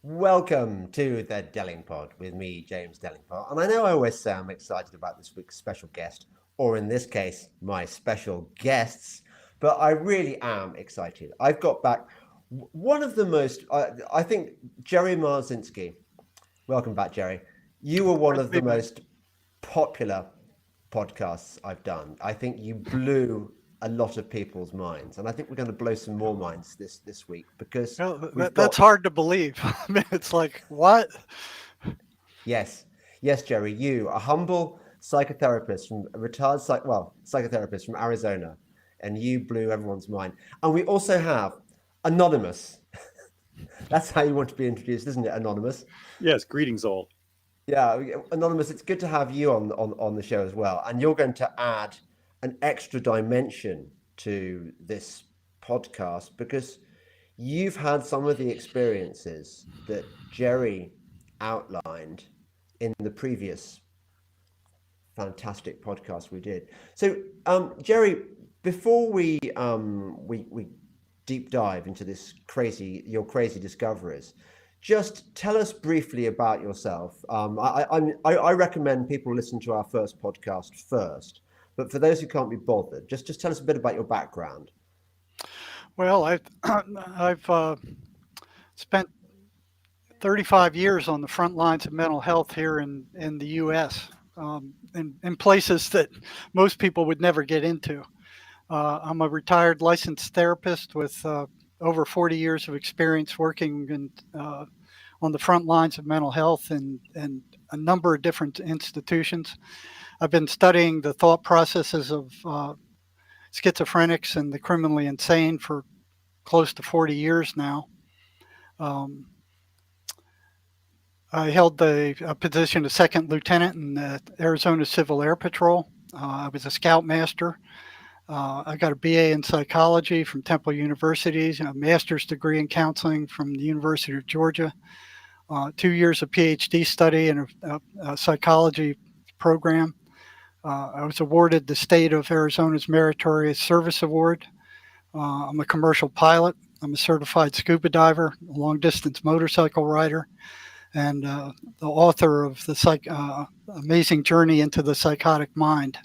Welcome to the Delling Pod with me, James Dellingpot. And I know I always say I'm excited about this week's special guest, or in this case, my special guests, but I really am excited. I've got back one of the most, I think, Jerry Marzinski. Welcome back, Jerry. You were one of the most popular podcasts I've done. I think you blew a lot of people's minds, and I think we're going to blow some more minds this week because that's hard to believe. I mean, it's like, what? Yes, Jerry, you, a humble psychotherapist from a retired psychotherapist from Arizona, and you blew everyone's mind. And we also have Anonymous. That's how you want to be introduced, isn't it, Anonymous? Yes, greetings all. Yeah, Anonymous, it's good to have you on the show as well. And you're going to add an extra dimension to this podcast because you've had some of the experiences that Jerry outlined in the previous fantastic podcast we did. So, Jerry, before we deep dive into your crazy discoveries, just tell us briefly about yourself. I recommend people listen to our first podcast first, but for those who can't be bothered, just tell us a bit about your background. Well, I've spent 35 years on the front lines of mental health here in the U.S. In places that most people would never get into. I'm a retired licensed therapist with over 40 years of experience working on the front lines of mental health in a number of different institutions. I've been studying the thought processes of schizophrenics and the criminally insane for close to 40 years now. I held a position of second lieutenant in the Arizona Civil Air Patrol. I was a scoutmaster. I got a BA in psychology from Temple University, a master's degree in counseling from the University of Georgia, 2 years of PhD study in a psychology program. I was awarded the state of Arizona's Meritorious Service Award. I'm a commercial pilot. I'm a certified scuba diver, a long-distance motorcycle rider, and the author of the Amazing Journey into the Psychotic Mind.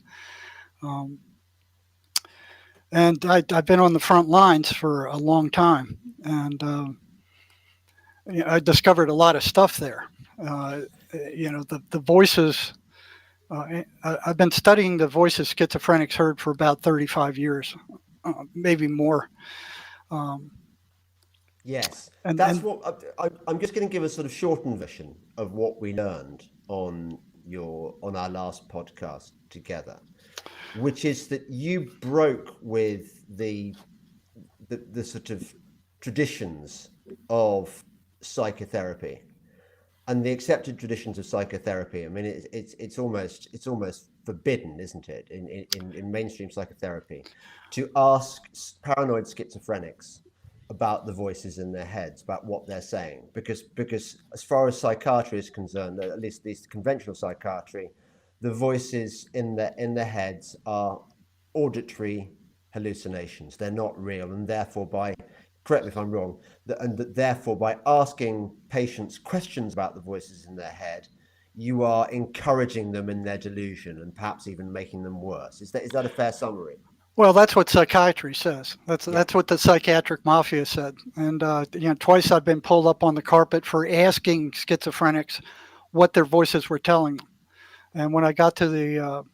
And I've been on the front lines for a long time, and I discovered a lot of stuff there. The voices. I've been studying the voices schizophrenics heard for about 35 years, maybe more. Yes, I'm just going to give a sort of shortened version of what we learned on our last podcast together, which is that you broke with the sort of traditions of psychotherapy and the accepted traditions of psychotherapy. I mean, it's almost forbidden, isn't it, in mainstream psychotherapy, to ask paranoid schizophrenics about the voices in their heads, about what they're saying, because as far as psychiatry is concerned, at least conventional psychiatry, the voices in their heads are auditory hallucinations. They're not real, and therefore correct me if I'm wrong, therefore by asking patients questions about the voices in their head, you are encouraging them in their delusion and perhaps even making them worse. Is that a fair summary? Well, that's what psychiatry says. That's what the psychiatric mafia said. And twice I've been pulled up on the carpet for asking schizophrenics what their voices were telling them. And when I got to the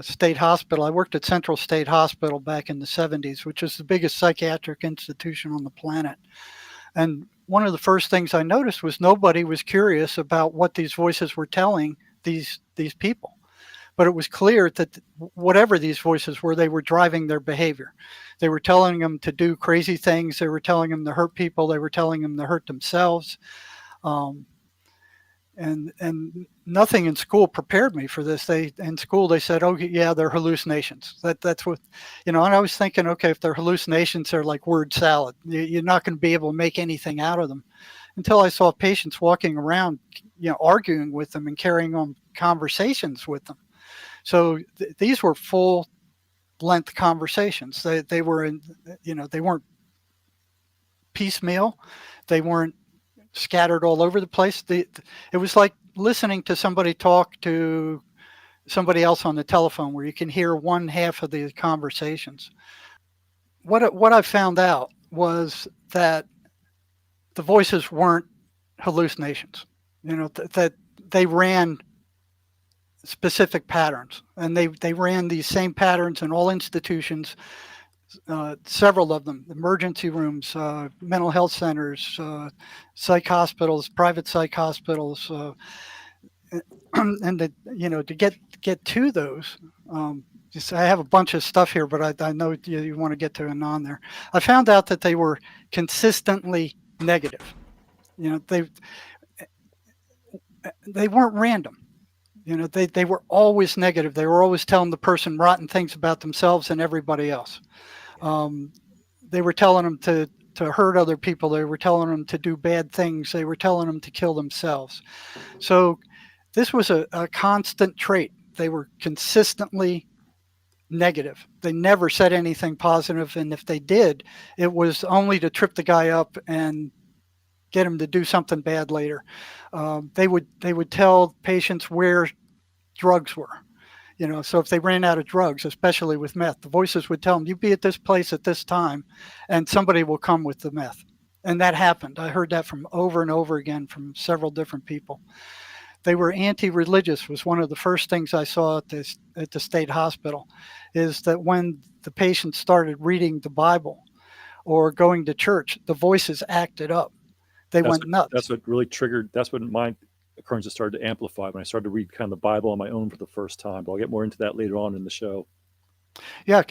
state hospital, I worked at Central State Hospital back in the 70s, which is the biggest psychiatric institution on the planet. And one of the first things I noticed was nobody was curious about what these voices were telling these people. But it was clear that whatever these voices were, they were driving their behavior. They were telling them to do crazy things. They were telling them to hurt people. They were telling them to hurt themselves. And nothing in school prepared me for this. In school they said, "Oh yeah, they're hallucinations." That's what, and I was thinking, okay, if they're hallucinations, they're like word salad. You're not going to be able to make anything out of them. Until I saw patients walking around, arguing with them and carrying on conversations with them. So these were full length conversations. They were they weren't piecemeal. They weren't scattered all over the place. It was like listening to somebody talk to somebody else on the telephone, where you can hear one half of the conversations. What I found out was that the voices weren't hallucinations. That they ran specific patterns, and they ran these same patterns in all institutions, several of them: emergency rooms, mental health centers, psych hospitals, private psych hospitals, and to get to those. I have a bunch of stuff here, but I know you want to get to and on there. I found out that they were consistently negative. They weren't random. They were always negative. They were always telling the person rotten things about themselves and everybody else. They were telling them to hurt other people. They were telling them to do bad things. They were telling them to kill themselves. So this was a constant trait. They were consistently negative. They never said anything positive, and if they did, it was only to trip the guy up and get him to do something bad later. They would tell patients where drugs were. So if they ran out of drugs, especially with meth, the voices would tell them, "You be at this place at this time, and somebody will come with the meth." And that happened. I heard that from over and over again from several different people. They were anti-religious. Was one of the first things I saw at the state hospital, is that when the patients started reading the Bible or going to church, the voices acted up. They went nuts. That's what really triggered. That's when my occurrences started to amplify, when I started to read kind of the Bible on my own for the first time. But I'll get more into that later on in the show. Yeah,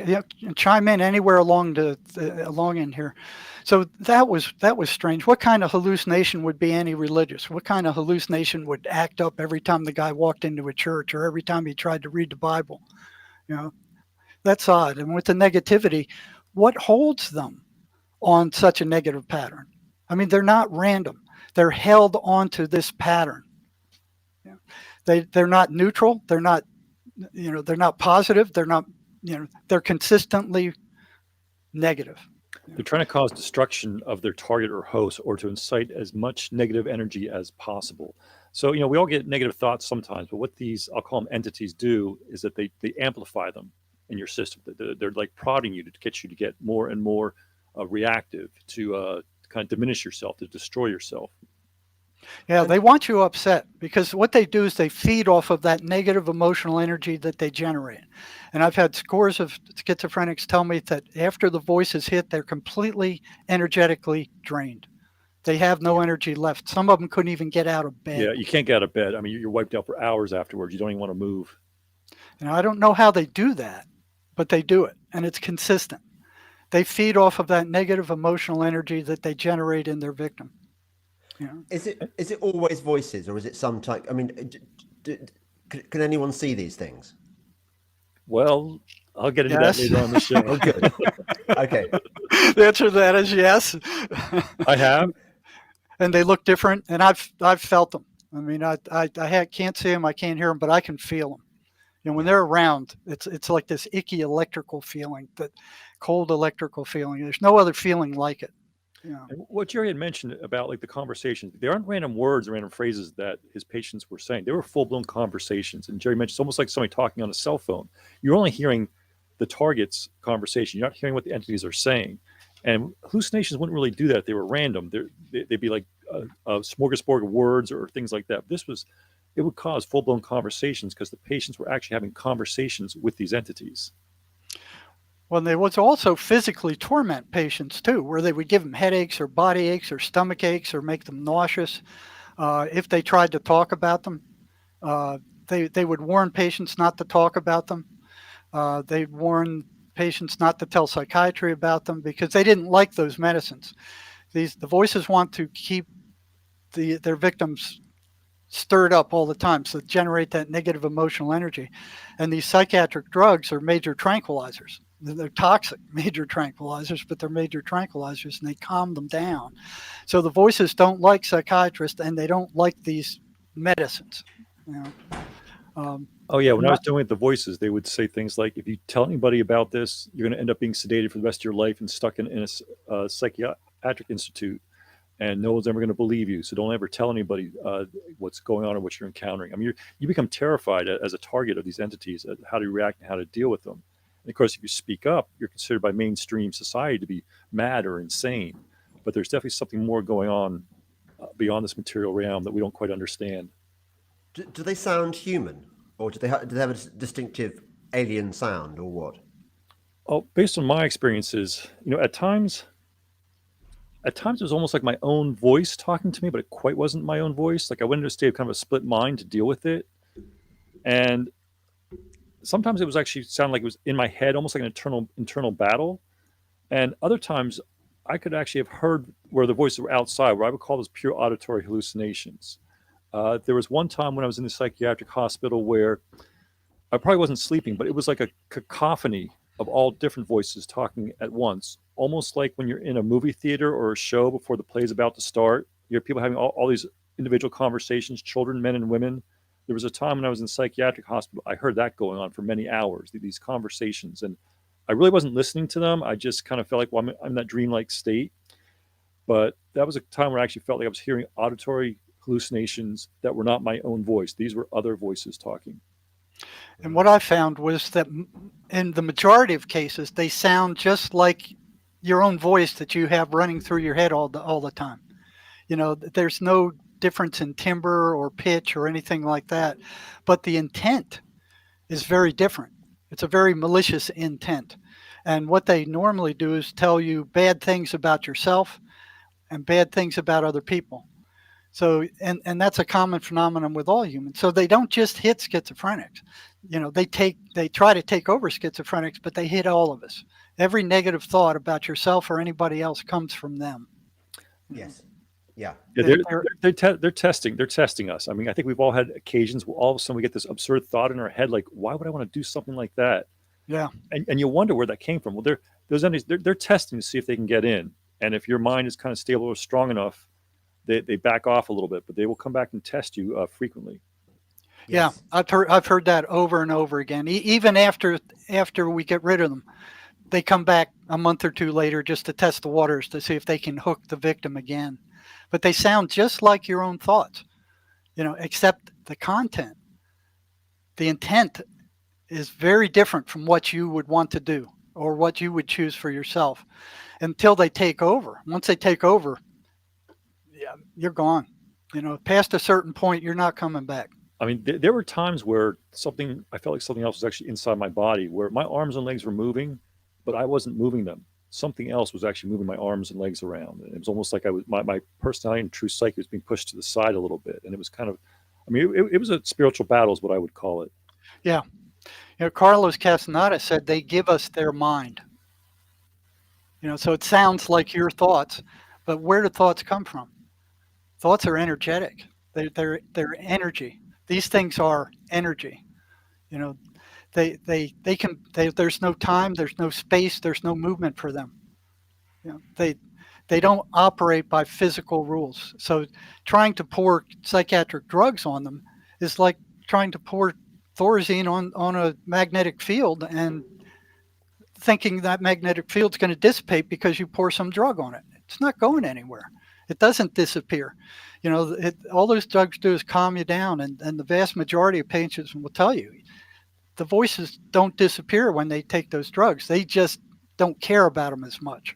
chime in anywhere along in here. So that was strange. What kind of hallucination would be anti-religious? What kind of hallucination would act up every time the guy walked into a church or every time he tried to read the Bible? That's odd. And with the negativity, what holds them on such a negative pattern? I mean, they're not random. They're held onto this pattern. They're not neutral. They're not positive. They're not. They're consistently negative. They're trying to cause destruction of their target or host, or to incite as much negative energy as possible. So, we all get negative thoughts sometimes, but what these, I'll call them entities, do is that they amplify them in your system. They're like prodding you to get you to get more and more reactive, to kind of diminish yourself, to destroy yourself. Yeah, they want you upset, because what they do is they feed off of that negative emotional energy that they generate. And I've had scores of schizophrenics tell me that after the voices hit, they're completely energetically drained. They have no energy left. Some of them couldn't even get out of bed. Yeah, you can't get out of bed. I mean, you're wiped out for hours afterwards. You don't even want to move. I don't know how they do that, but they do it, and it's consistent. They feed off of that negative emotional energy that they generate in their victim. Is it always voices, or is it sometimes? I mean, can anyone see these things? Well, I'll get into that later on the show. Okay. The answer to that is yes. I have, and they look different, and I've felt them. I mean, I can't see them, I can't hear them, but I can feel them. When they're around, it's like this icky electrical feeling, that cold electrical feeling. There's no other feeling like it. And what Jerry had mentioned about like the conversations, they aren't random words or random phrases that his patients were saying. They were full-blown conversations. And Jerry mentioned it's almost like somebody talking on a cell phone. You're only hearing the target's conversation. You're not hearing what the entities are saying. And hallucinations wouldn't really do that if they were random. They'd be like a smorgasbord of words or things like that. It would cause full-blown conversations, because the patients were actually having conversations with these entities. Well, they would also physically torment patients too, where they would give them headaches or body aches or stomach aches or make them nauseous. If they tried to talk about them, they would warn patients not to talk about them. They'd warn patients not to tell psychiatry about them, because they didn't like those medicines. The voices want to keep their victims stirred up all the time, so generate that negative emotional energy. And these psychiatric drugs are major tranquilizers. They're toxic major tranquilizers, but they're major tranquilizers, and they calm them down. So the voices don't like psychiatrists, and they don't like these medicines. When I was doing it, the voices, they would say things like, if you tell anybody about this, you're going to end up being sedated for the rest of your life and stuck in a psychiatric institute. and no one's ever going to believe you. So don't ever tell anybody what's going on or what you're encountering. I mean, you become terrified as a target of these entities, how to react and how to deal with them. And of course, if you speak up, you're considered by mainstream society to be mad or insane. But there's definitely something more going on beyond this material realm that we don't quite understand. Do they sound human, or do they have a distinctive alien sound, or what? Oh, based on my experiences, at times it was almost like my own voice talking to me, but it quite wasn't my own voice. Like I went into a state of kind of a split mind to deal with it. And sometimes it was actually sound like it was in my head, almost like an internal battle. And other times I could actually have heard where the voices were outside, where I would call those pure auditory hallucinations. There was one time when I was in the psychiatric hospital where I probably wasn't sleeping, but it was like a cacophony of all different voices talking at once, almost like when you're in a movie theater or a show before the play is about to start. You hear people having all these individual conversations, children, men and women. There was a time when I was in psychiatric hospital, I heard that going on for many hours, these conversations. And I really wasn't listening to them. I just kind of felt like, well, I'm in that dreamlike state. But that was a time where I actually felt like I was hearing auditory hallucinations that were not my own voice. These were other voices talking. And what I found was that in the majority of cases, they sound just like your own voice that you have running through your head all the time. There's no difference in timbre or pitch or anything like that, but the intent is very different. It's a very malicious intent. And what they normally do is tell you bad things about yourself and bad things about other people. So, and that's a common phenomenon with all humans. So they don't just hit schizophrenics. They try to take over schizophrenics, but they hit all of us. Every negative thought about yourself or anybody else comes from them. Yes. Yeah. They're testing us. I mean, I think we've all had occasions where all of a sudden we get this absurd thought in our head, like, why would I want to do something like that? Yeah. And you wonder where that came from. Well, those entities, they're testing to see if they can get in. And if your mind is kind of stable or strong enough, they back off a little bit, but they will come back and test you frequently. Yes. Yeah, I've heard that over and over again. Even after we get rid of them, they come back a month or two later just to test the waters to see if they can hook the victim again. But they sound just like your own thoughts, except the content, the intent is very different from what you would want to do or what you would choose for yourself until they take over. Once they take over, yeah, you're gone. Past a certain point, you're not coming back. I mean, there were times where I felt like something else was actually inside my body, where my arms and legs were moving, but I wasn't moving them. Something else was actually moving my arms and legs around. And it was almost like my personality and true psyche was being pushed to the side a little bit. And it was kind of, I mean, it was a spiritual battle is what I would call it. Yeah. Carlos Castaneda said they give us their mind. So it sounds like your thoughts, but where do thoughts come from? Thoughts are energetic. They're energy. These things are energy. There's no time, there's no space, there's no movement for them. They don't operate by physical rules. So trying to pour psychiatric drugs on them is like trying to pour Thorazine on a magnetic field and thinking that magnetic field's going to dissipate because you pour some drug on it. It's not going anywhere. It doesn't disappear. All those drugs do is calm you down, and the vast majority of patients will tell you the voices don't disappear when they take those drugs. They just don't care about them as much.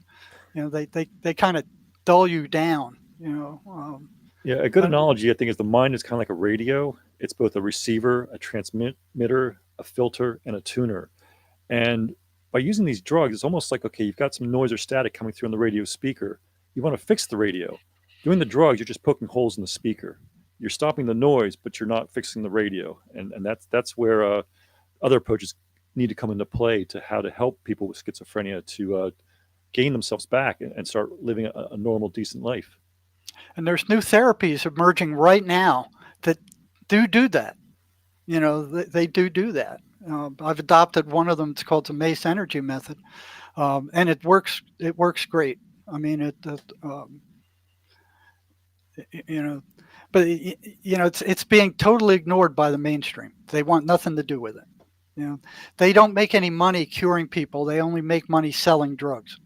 They kind of dull you down. Yeah, a good analogy, I think, is the mind is kind of like a radio. It's both a receiver, a transmitter, a filter, and a tuner. And by using these drugs, it's almost like, okay, you've got some noise or static coming through on the radio speaker. You want to fix the radio. Doing the drugs, you're just poking holes in the speaker. You're stopping the noise, but you're not fixing the radio. And that's where other approaches need to come into play to how to help people with schizophrenia to gain themselves back and start living a normal, decent life. And there's new therapies emerging right now that do that. They do that. I've adopted one of them. It's called the MACE energy method, and it works. It works great. I mean, but it's being totally ignored by the mainstream. They want nothing to do with it. They don't make any money curing people. They only make money selling drugs.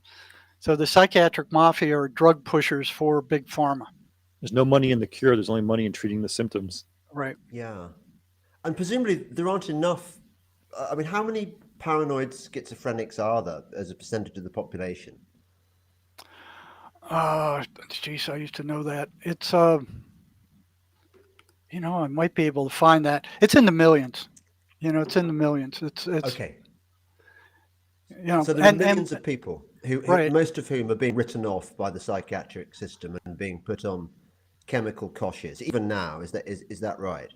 So the psychiatric mafia are drug pushers for big pharma. There's no money in the cure. There's only money in treating the symptoms. Right. Yeah. And presumably there aren't enough. I mean, how many paranoid schizophrenics are there as a percentage of the population? Geez, I used to know that. It's, I might be able to find that. It's in the millions. It's in the millions. It's okay. So there are millions of people who most of whom are being written off by the psychiatric system and being put on chemical koshes even now. Is that right?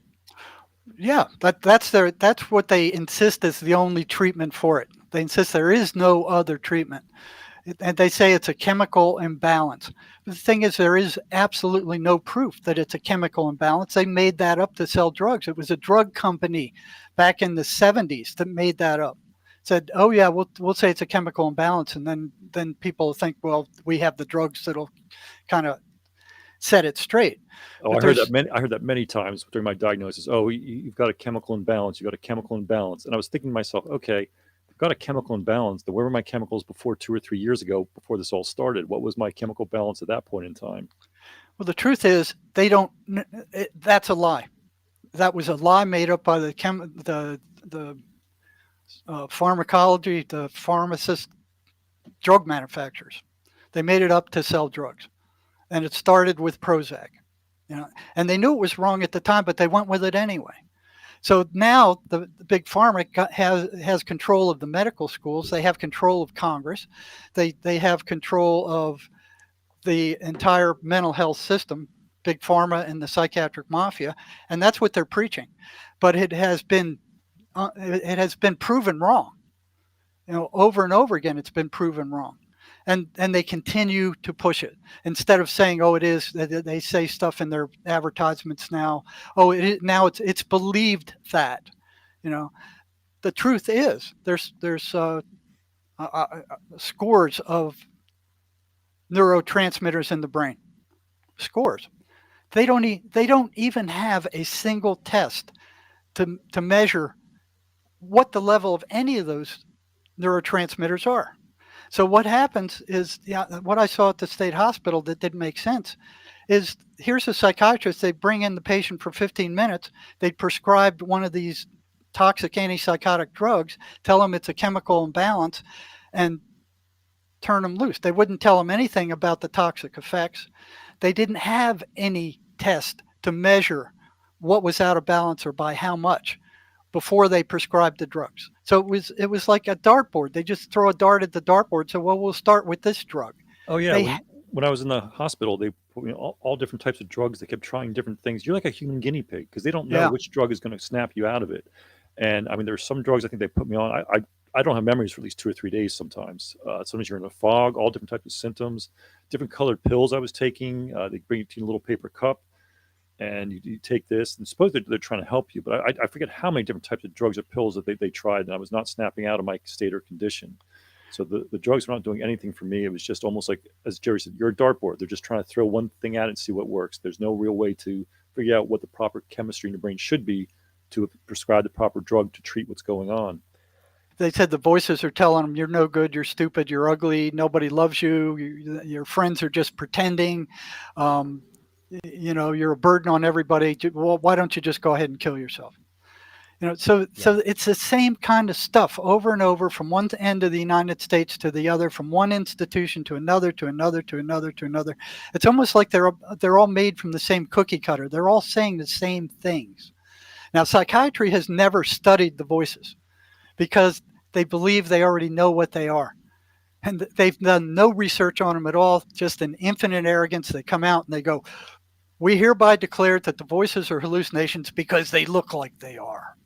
Yeah, that's what they insist is the only treatment for it. They insist there is no other treatment. And they say it's a chemical imbalance. But the thing is, there is absolutely no proof that it's a chemical imbalance. They made that up to sell drugs. It was a drug company back in the 70s that made that up. Said, oh yeah, we'll say it's a chemical imbalance, and then people think, well, we have the drugs that'll kind of set it straight. Oh, I heard that many times during my diagnosis. Oh, you've got a chemical imbalance. You've got a chemical imbalance. And I was thinking to myself, okay, I've got a chemical imbalance. Then where were my chemicals before 2 or 3 years ago, before this all started? What was my chemical balance at that point in time? Well, the truth is, they don't. That's a lie. That was a lie made up by the pharmacology, the pharmacist, drug manufacturers. They made it up to sell drugs, and it started with Prozac. And they knew it was wrong at the time, but they went with it anyway. So now the big pharma has control of the medical schools. They have control of Congress. They have control of the entire mental health system, big pharma and the psychiatric mafia, and that's what they're preaching. But it has been proven wrong. Over and over again, it's been proven wrong. And they continue to push it. Instead of saying, oh, it is, they say stuff in their advertisements now. Oh, it's believed that. The truth is there's scores of neurotransmitters in the brain. Scores. They don't even have a single test to measure what the level of any of those neurotransmitters are. So what happens is, what I saw at the state hospital that didn't make sense is, here's a psychiatrist, they bring in the patient for 15 minutes, they prescribed one of these toxic antipsychotic drugs, tell them it's a chemical imbalance, and turn them loose. They wouldn't tell them anything about the toxic effects. They didn't have any test to measure what was out of balance or by how much before they prescribed the drugs. So it was like a dartboard. They just throw a dart at the dartboard. So, well, we'll start with this drug. Oh yeah. When I was in the hospital, they put me on all different types of drugs. They kept trying different things. You're like a human guinea pig because they don't know which drug is going to snap you out of it. And I mean, there's some drugs I think they put me on. I don't have memories for at least 2 or 3 days sometimes. Sometimes you're in a fog, all different types of symptoms, different colored pills I was taking. They bring it to you in a little paper cup. And you take this, and suppose they're trying to help you, but I forget how many different types of drugs or pills that they tried, and I was not snapping out of my state or condition. So the drugs were not doing anything for me. It was just almost like, as Jerry said, you're a dartboard. They're just trying to throw one thing at it and see what works. There's no real way to figure out what the proper chemistry in the brain should be to prescribe the proper drug to treat what's going on. They said the voices are telling them, you're no good, you're stupid, you're ugly, nobody loves you, your friends are just pretending. You're a burden on everybody. Well, why don't you just go ahead and kill yourself? So it's the same kind of stuff over and over, from one end of the United States to the other, from one institution to another, to another, to another, to another. It's almost like they're all made from the same cookie cutter. They're all saying the same things. Now, psychiatry has never studied the voices because they believe they already know what they are. And they've done no research on them at all, just an infinite arrogance. They come out and they go, we hereby declare that the voices are hallucinations because they look like they are.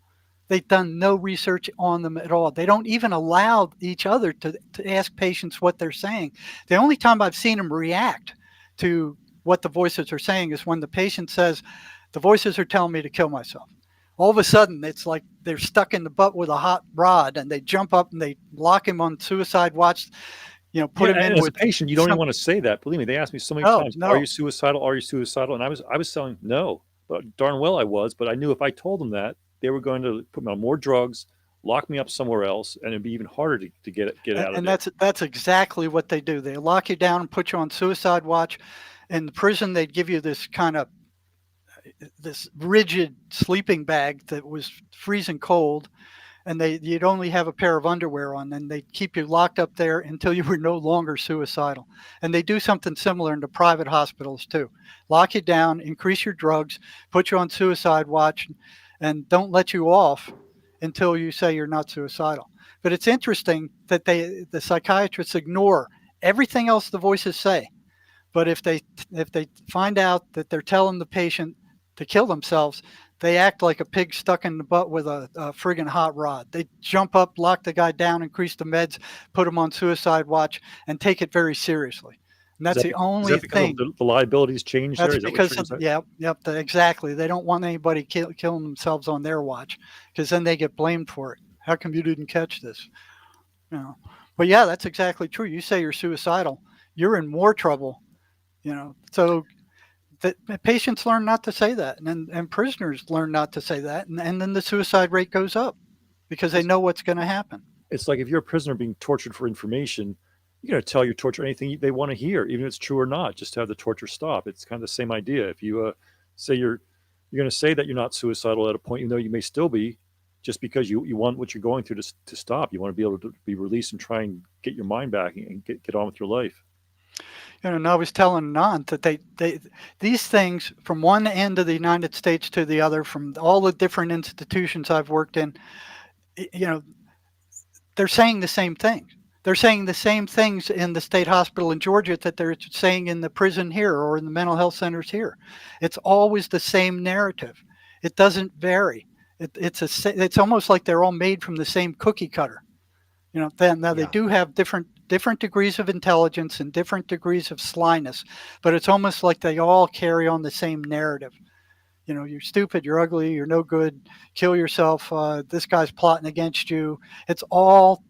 They've done no research on them at all. They don't even allow each other to ask patients what they're saying. The only time I've seen them react to what the voices are saying is when the patient says, the voices are telling me to kill myself. All of a sudden, it's like they're stuck in the butt with a hot rod, and they jump up and they lock him on suicide watch. Put him in as with a patient. You don't even want to say that. Believe me, they asked me so many times, no. Are you suicidal? Are you suicidal? And I was telling no, but darn well I was. But I knew if I told them that, they were going to put me on more drugs, lock me up somewhere else, and it'd be even harder to get out of And there. that's exactly what they do. They lock you down and put you on suicide watch. In the prison, they'd give you this rigid sleeping bag that was freezing cold, and you'd only have a pair of underwear on, and they'd keep you locked up there until you were no longer suicidal. And they do something similar in the private hospitals too. Lock you down, increase your drugs, put you on suicide watch, and don't let you off until you say you're not suicidal. But it's interesting that the psychiatrists ignore everything else the voices say. But if they find out that they're telling the patient to kill themselves, they act like a pig stuck in the butt with a friggin' hot rod. They jump up, lock the guy down, increase the meds, put him on suicide watch, and take it very seriously. And that's the only thing. The liabilities change there? That's because exactly. They don't want anybody killing themselves on their watch, because then they get blamed for it. How come you didn't catch this? But yeah, that's exactly true. You say you're suicidal, you're in more trouble. So the patients learn not to say that, and prisoners learn not to say that, and then the suicide rate goes up because they know what's going to happen. It's like if you're a prisoner being tortured for information, you're going to tell your torturer anything they want to hear, even if it's true or not, just to have the torture stop. It's kind of the same idea. If you say you're going to say that you're not suicidal at a point, even though you may still be, just because you want what you're going through to stop. You want to be able to be released and try and get your mind back and get on with your life. And I was telling Anand that these things, from one end of the United States to the other, from all the different institutions I've worked in, they're saying the same things. They're saying the same things in the state hospital in Georgia that they're saying in the prison here or in the mental health centers here. It's always the same narrative. It doesn't vary. It's almost like they're all made from the same cookie cutter. They do have different degrees of intelligence and different degrees of slyness, but it's almost like they all carry on the same narrative. You're stupid, you're ugly, you're no good, kill yourself, this guy's plotting against you. It's all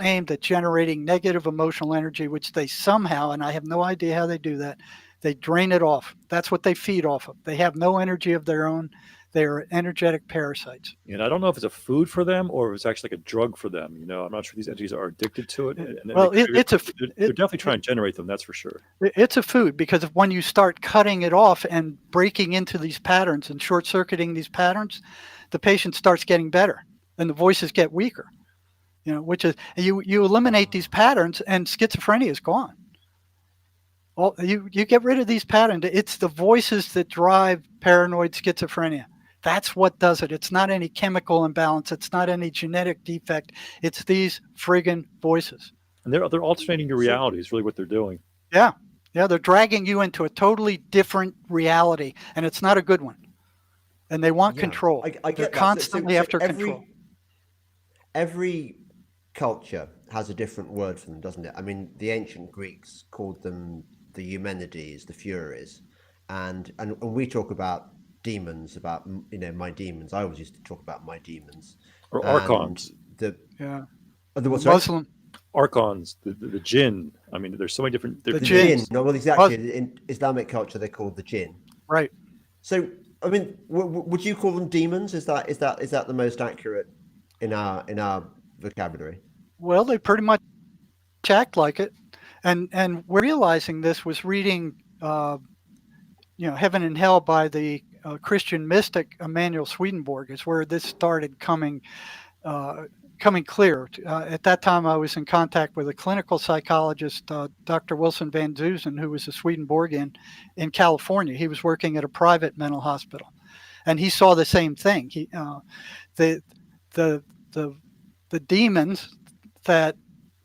aimed at generating negative emotional energy, which they somehow, and I have no idea how they do that, they drain it off. That's what they feed off of. They have no energy of their own. They are energetic parasites. And I don't know if it's a food for them or if it's actually like a drug for them. I'm not sure these entities are addicted to it. Well, they're definitely trying to generate them. That's for sure. It's a food, because when you start cutting it off and breaking into these patterns and short circuiting these patterns, the patient starts getting better and the voices get weaker. Which is you eliminate these patterns and schizophrenia is gone. Well, you get rid of these patterns. It's the voices that drive paranoid schizophrenia. That's what does it. It's not any chemical imbalance. It's not any genetic defect. It's these friggin' voices. And they're alternating your reality is really what they're doing. Yeah. They're dragging you into a totally different reality, and it's not a good one. And they want control. I get they're that. constantly after control. Every culture has a different word for them, doesn't it? I mean, the ancient Greeks called them the Eumenides, the Furies, and we talk about demons, about my demons. I always used to talk about my demons or archons. The Muslim archons, the jinn. I mean, there's so many different. The jinn. No, well, exactly. In Islamic culture, they're called the jinn. Right. So, I mean, would you call them demons? Is that the most accurate in our vocabulary? Well, they pretty much act like it, and we're realizing this was reading, Heaven and Hell by the Christian mystic Emanuel Swedenborg is where this started coming clear. At that time, I was in contact with a clinical psychologist, Dr. Wilson Van Zuzen, who was a Swedenborgian in California. He was working at a private mental hospital, and he saw the same thing. The demons that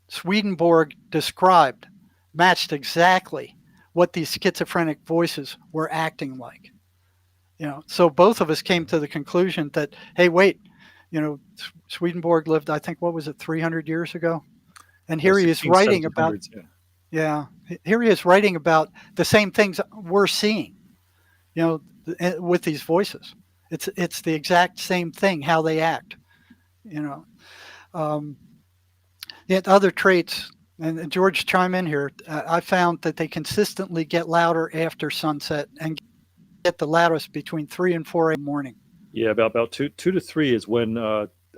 Swedenborg described matched exactly what these schizophrenic voices were acting like. So both of us came to the conclusion that, hey, wait, Swedenborg lived, I think, 300 years ago? And here he is writing about, here he is writing about the same things we're seeing, with these voices. It's the exact same thing, how they act, Yet other traits, and George, chime in here, I found that they consistently get louder after sunset and get the loudest between 3 and 4 a.m. morning. Yeah, about 2 to 3 is when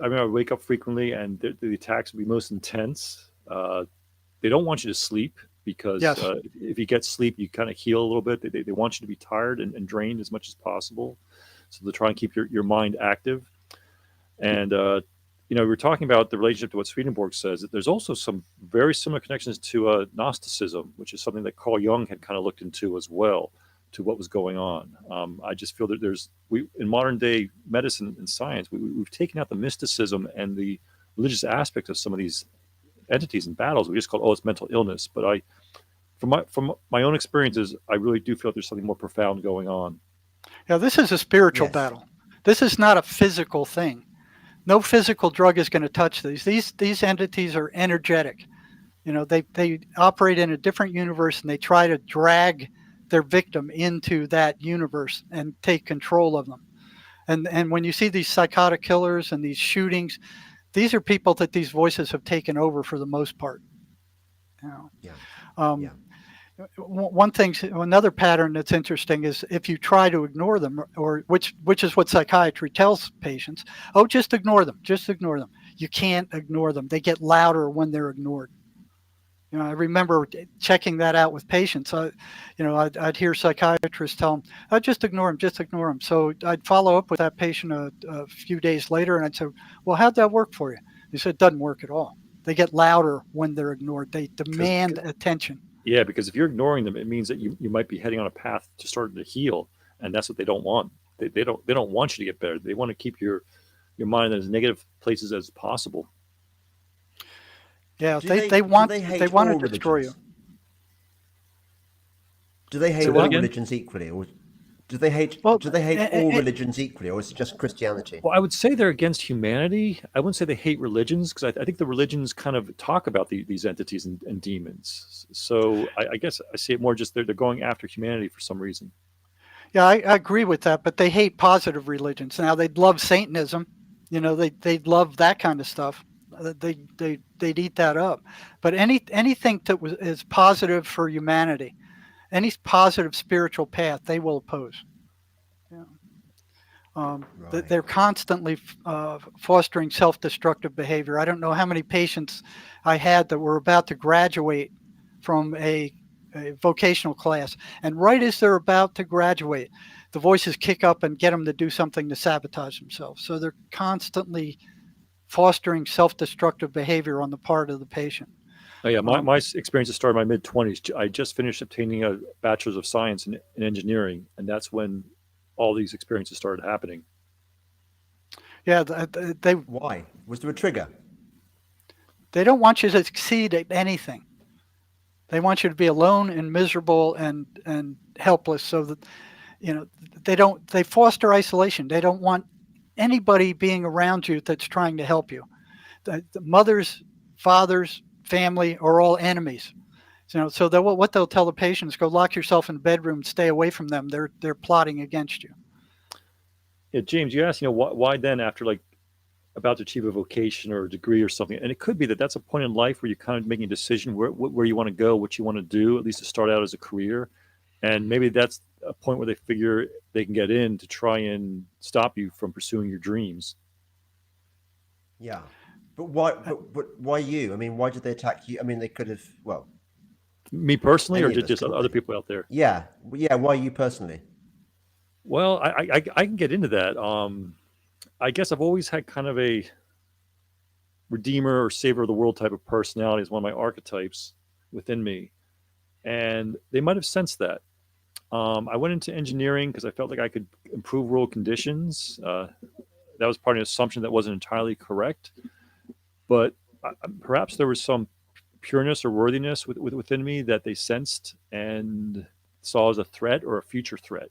I mean, I wake up frequently, and the attacks would be most intense. They don't want you to sleep because Yes. if you get sleep, you kind of heal a little bit. They want you to be tired and drained as much as possible. So they try and keep your mind active. And, we were talking about the relationship to what Swedenborg says, that there's also some very similar connections to Gnosticism, which is something that Carl Jung had kind of looked into as well, to what was going on. I just feel that in modern day medicine and science, we've taken out the mysticism and the religious aspects of some of these entities and battles. We just call it's mental illness. But from my own experiences, I really do feel there's something more profound going on. Yeah, this is a spiritual battle. This is not a physical thing. No physical drug is going to touch these. These entities are energetic. They operate in a different universe, and they try to drag their victim into that universe and take control of them. And when you see these psychotic killers and these shootings, these are people that these voices have taken over for the most part. Another pattern that's interesting is if you try to ignore them, or which is what psychiatry tells patients, just ignore them. You can't ignore them. They get louder when they're ignored. I remember checking that out with patients. I'd hear psychiatrists tell them, just ignore them. So I'd follow up with that patient a few days later, and I'd say, well, how'd that work for you? He said, it doesn't work at all. They get louder when they're ignored. They demand attention. Yeah, because if you're ignoring them, it means that you might be heading on a path to starting to heal, and that's what they don't want. They don't want you to get better. They want to keep your mind in as negative places as possible. Yeah, they want to destroy you. Do they hate all religions equally, or do they hate all religions equally, or is it just Christianity? Well, I would say they're against humanity. I wouldn't say they hate religions, because I think the religions kind of talk about these entities and demons. So I guess I see it more just they're going after humanity for some reason. Yeah, I agree with that, but they hate positive religions. Now, they'd love Satanism. They'd love that kind of stuff. They'd eat that up. But anything that is positive for humanity, any positive spiritual path, they will oppose. They're constantly fostering self-destructive behavior. I don't know how many patients I had that were about to graduate from a vocational class, and right as they're about to graduate, the voices kick up and get them to do something to sabotage themselves. So they're constantly fostering self-destructive behavior on the part of the patient. Oh yeah, my experience started in my mid-20s. I just finished obtaining a bachelor's of science in engineering, and that's when all these experiences started happening. Yeah, Why? Was there a trigger? They don't want you to succeed at anything. They want you to be alone and miserable and helpless, so that they foster isolation. They don't want anybody being around you that's trying to help you. The mothers, fathers, family are all enemies. So what they'll tell the patients, go lock yourself in the bedroom, stay away from them. They're plotting against you. Yeah, James, you asked, why then, after about to achieve a vocation or a degree or something, and it could be that that's a point in life where you're kind of making a decision where you want to go, what you want to do, at least to start out as a career, and maybe that's a point where they figure they can get in to try and stop you from pursuing your dreams. Yeah, but why? But why you? I mean, why did they attack you? I mean, they could have. Well, me personally, or just other people out there? Yeah. Why you personally? Well, I can get into that. I guess I've always had kind of a redeemer or savior of the world type of personality as one of my archetypes within me, and they might have sensed that. I went into engineering because I felt like I could improve world conditions. That was part of an assumption that wasn't entirely correct, but perhaps there was some pureness or worthiness within me that they sensed and saw as a threat or a future threat,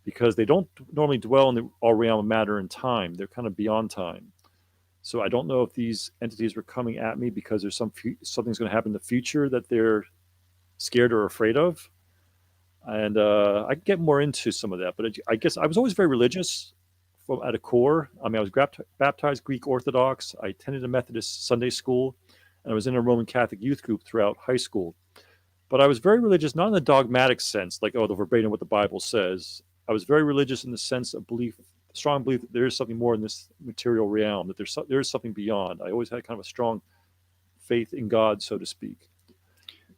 because they don't normally dwell in the all realm of matter and time. They're kind of beyond time. So I don't know if these entities were coming at me because there's something's going to happen in the future that they're scared or afraid of. And I can get more into some of that, but I guess I was always very religious at a core. I mean, I was baptized Greek Orthodox. I attended a Methodist Sunday school, and I was in a Roman Catholic youth group throughout high school. But I was very religious, not in the dogmatic sense, like, the verbatim what the Bible says. I was very religious in the sense of belief strong belief that there is something more in this material realm, that there is something beyond. I always had kind of a strong faith in God, so to speak.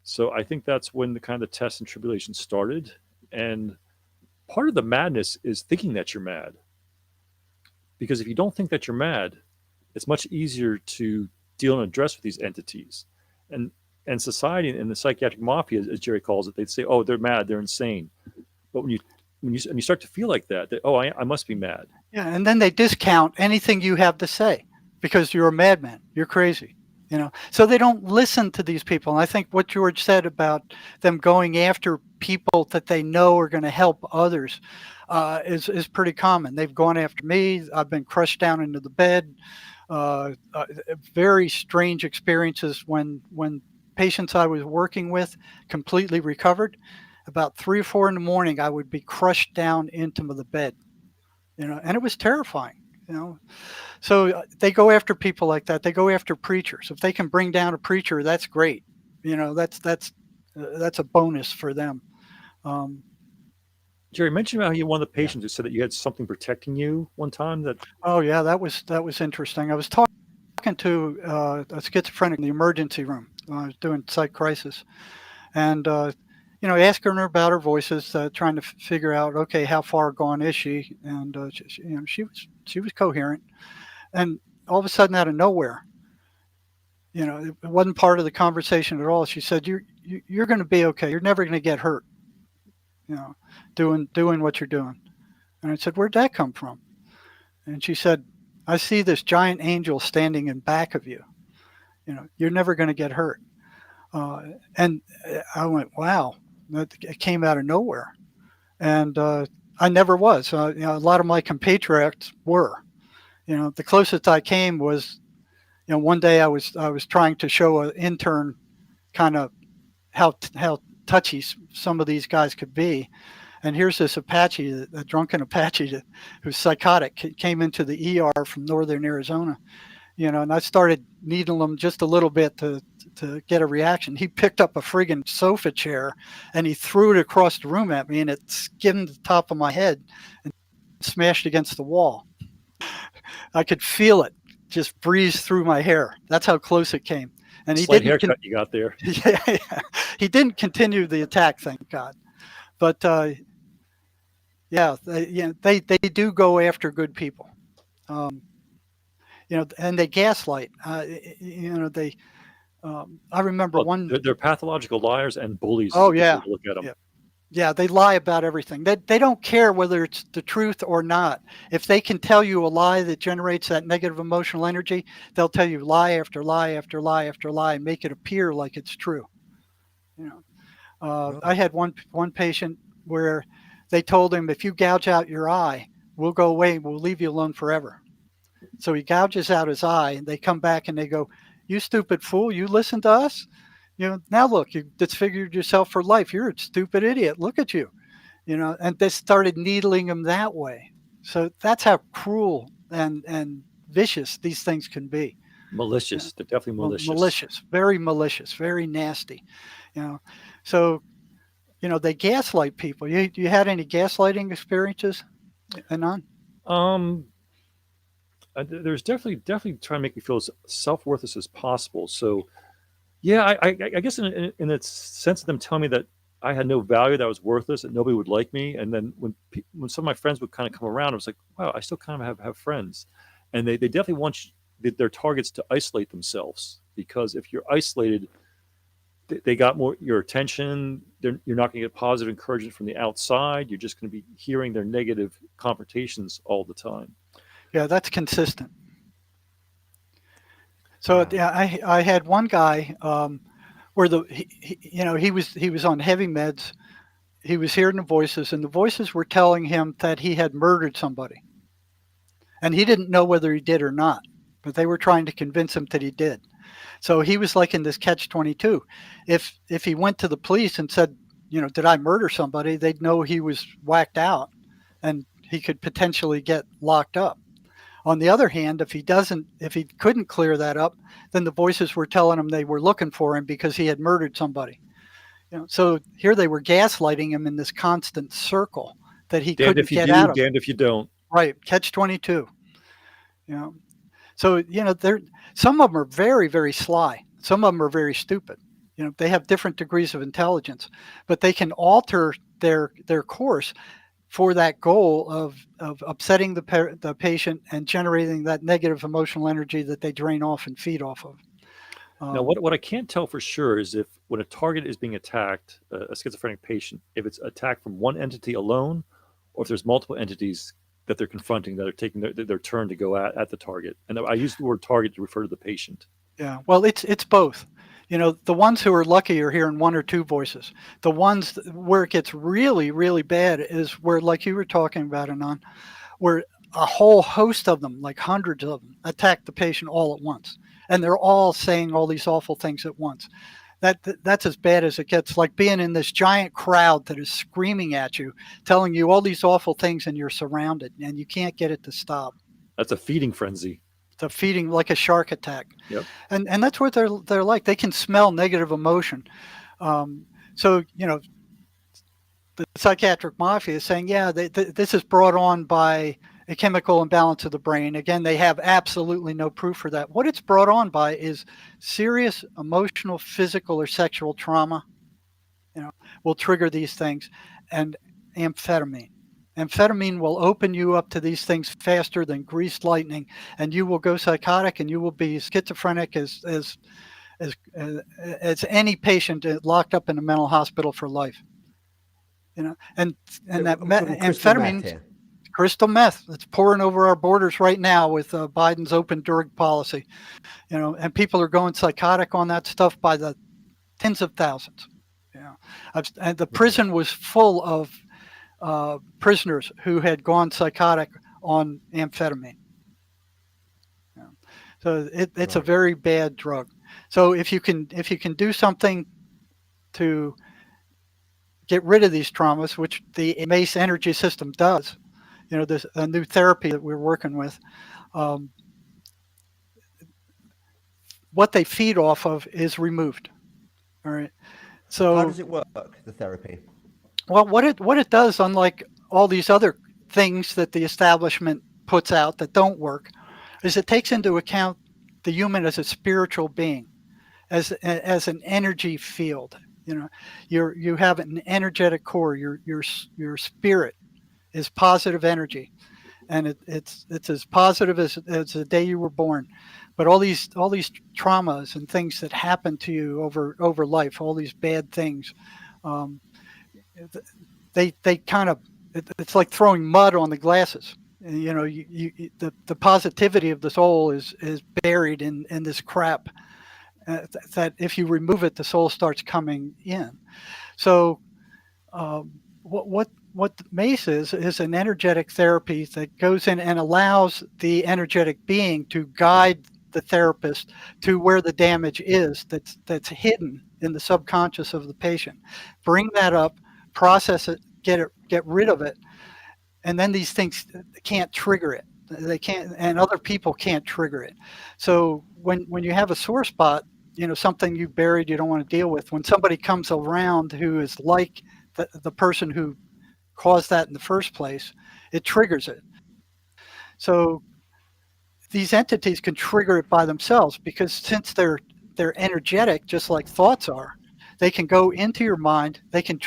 So I think that's when the kind of tests and tribulations started. And part of the madness is thinking that you're mad. Because if you don't think that you're mad, it's much easier to deal and address with these entities. And society and the psychiatric mafia, as Jerry calls it, they'd say, oh, they're mad, they're insane. But when you start to feel like that oh, I must be mad. Yeah, and then they discount anything you have to say because you're a madman, you're crazy. So they don't listen to these people. And I think what George said about them going after people that they know are going to help others is pretty common. They've gone after me. I've been crushed down into the bed. Very strange experiences when patients I was working with completely recovered. About 3 or 4 in the morning, I would be crushed down into the bed, and it was terrifying, So they go after people like that. They go after preachers. If they can bring down a preacher, that's great. That's a bonus for them. Jerry mentioned about how you one of the patients who said that you had something protecting you one time. Oh yeah, that was interesting. I was talking to a schizophrenic in the emergency room. I was doing psych crisis, and asking her about her voices, trying to figure out, okay, how far gone is she? And she was coherent. And all of a sudden, out of nowhere, it wasn't part of the conversation at all. She said, "You're going to be okay. You're never going to get hurt. Doing what you're doing." And I said, "Where'd that come from?" And she said, "I see this giant angel standing in back of you. You're never going to get hurt." And I went, "Wow, it came out of nowhere." And I never was. A lot of my compatriots were. The closest I came was, one day I was trying to show an intern kind of how touchy some of these guys could be. And here's this Apache, a drunken Apache who's psychotic, came into the ER from northern Arizona, and I started needling him just a little bit to get a reaction. He picked up a friggin' sofa chair and he threw it across the room at me, and it skimmed the top of my head and smashed against the wall. I could feel it just breeze through my hair. That's how close it came. And Slight haircut you got there. Yeah, he didn't continue the attack, thank God. But they do go after good people, and they gaslight. I remember they're pathological liars and bullies. Oh yeah, look at them. Yeah, they lie about everything. They don't care whether it's the truth or not. If they can tell you a lie that generates that negative emotional energy, they'll tell you lie after lie after lie after lie and make it appear like it's true. I had one patient where they told him, if you gouge out your eye, we'll go away. We'll leave you alone forever. So he gouges out his eye, and they come back and they go, "You stupid fool! You listen to us. Now look, you disfigured yourself for life. You're a stupid idiot. Look at you." And they started needling him that way. So that's how cruel and vicious these things can be. Malicious. They're definitely malicious. Malicious, very nasty. So they gaslight people. You had any gaslighting experiences, Anand? There's definitely trying to make me feel as self-worthless as possible. So, yeah, I guess in the sense of them telling me that I had no value, that I was worthless, that nobody would like me. And then when some of my friends would kind of come around, I was like, wow, I still kind of have friends. And they definitely want their targets to isolate themselves, because if you're isolated, they got more your attention. You're not going to get positive encouragement from the outside. You're just going to be hearing their negative confrontations all the time. Yeah, that's consistent. So I had one guy where he was on heavy meds. He was hearing the voices, and the voices were telling him that he had murdered somebody, and he didn't know whether he did or not, but they were trying to convince him that he did. So he was like in this catch-22. If he went to the police and said, did I murder somebody, they'd know he was whacked out and he could potentially get locked up. On the other hand, if he couldn't clear that up, then the voices were telling him they were looking for him because he had murdered somebody. So here they were gaslighting him in this constant circle that he couldn't get out of. Damned if you don't. Right. Catch 22. You know, so, some of them are very, very sly. Some of them are very stupid. They have different degrees of intelligence, but they can alter their course for that goal of upsetting the patient and generating that negative emotional energy that they drain off and feed off of. Now, what I can't tell for sure is if when a target is being attacked, a schizophrenic patient, if it's attacked from one entity alone, or if there's multiple entities that they're confronting that are taking their turn to go at the target. And I use the word target to refer to the patient. Yeah, well, it's both. The ones who are lucky are hearing one or two voices. The ones where it gets really, really bad is where, like you were talking about, Anand, where a whole host of them, like hundreds of them, attack the patient all at once. And they're all saying all these awful things at once. That's as bad as it gets, like being in this giant crowd that is screaming at you, telling you all these awful things, and you're surrounded and you can't get it to stop. That's a feeding frenzy. It's a feeding, like a shark attack. Yep. And that's what they're like. They can smell negative emotion. So, the psychiatric mafia is saying, yeah, this is brought on by a chemical imbalance of the brain. Again, they have absolutely no proof for that. What it's brought on by is serious emotional, physical, or sexual trauma, will trigger these things. And amphetamine. Amphetamine will open you up to these things faster than greased lightning, and you will go psychotic, and you will be schizophrenic as any patient locked up in a mental hospital for life. And that amphetamine, crystal meth, that's pouring over our borders right now with Biden's open drug policy. And people are going psychotic on that stuff by the tens of thousands. And the prison was full of prisoners who had gone psychotic on amphetamine. So it's a very bad drug. So if you can do something to get rid of these traumas, which the MACE energy system does, there's a new therapy that we're working with. What they feed off of is removed. All right. So how does it work, the therapy? Well, what it does, unlike all these other things that the establishment puts out that don't work, is it takes into account the human as a spiritual being, as an energy field. You have an energetic core. Your spirit is positive energy, and it's as positive as the day you were born. But all these traumas and things that happen to you over life, all these bad things. They kind of, it's like throwing mud on the glasses. The positivity of the soul is buried in this crap. That if you remove it, the soul starts coming in. So, what MACE is an energetic therapy that goes in and allows the energetic being to guide the therapist to where the damage is that's hidden in the subconscious of the patient. Bring that up, process it, get rid of it, and then these things can't trigger it. They can't, and other people can't trigger it. So when you have a sore spot, something you buried you don't want to deal with, when somebody comes around who is like the person who caused that in the first place, it triggers it. So these entities can trigger it by themselves, because since they're energetic, just like thoughts are, they can go into your mind, they can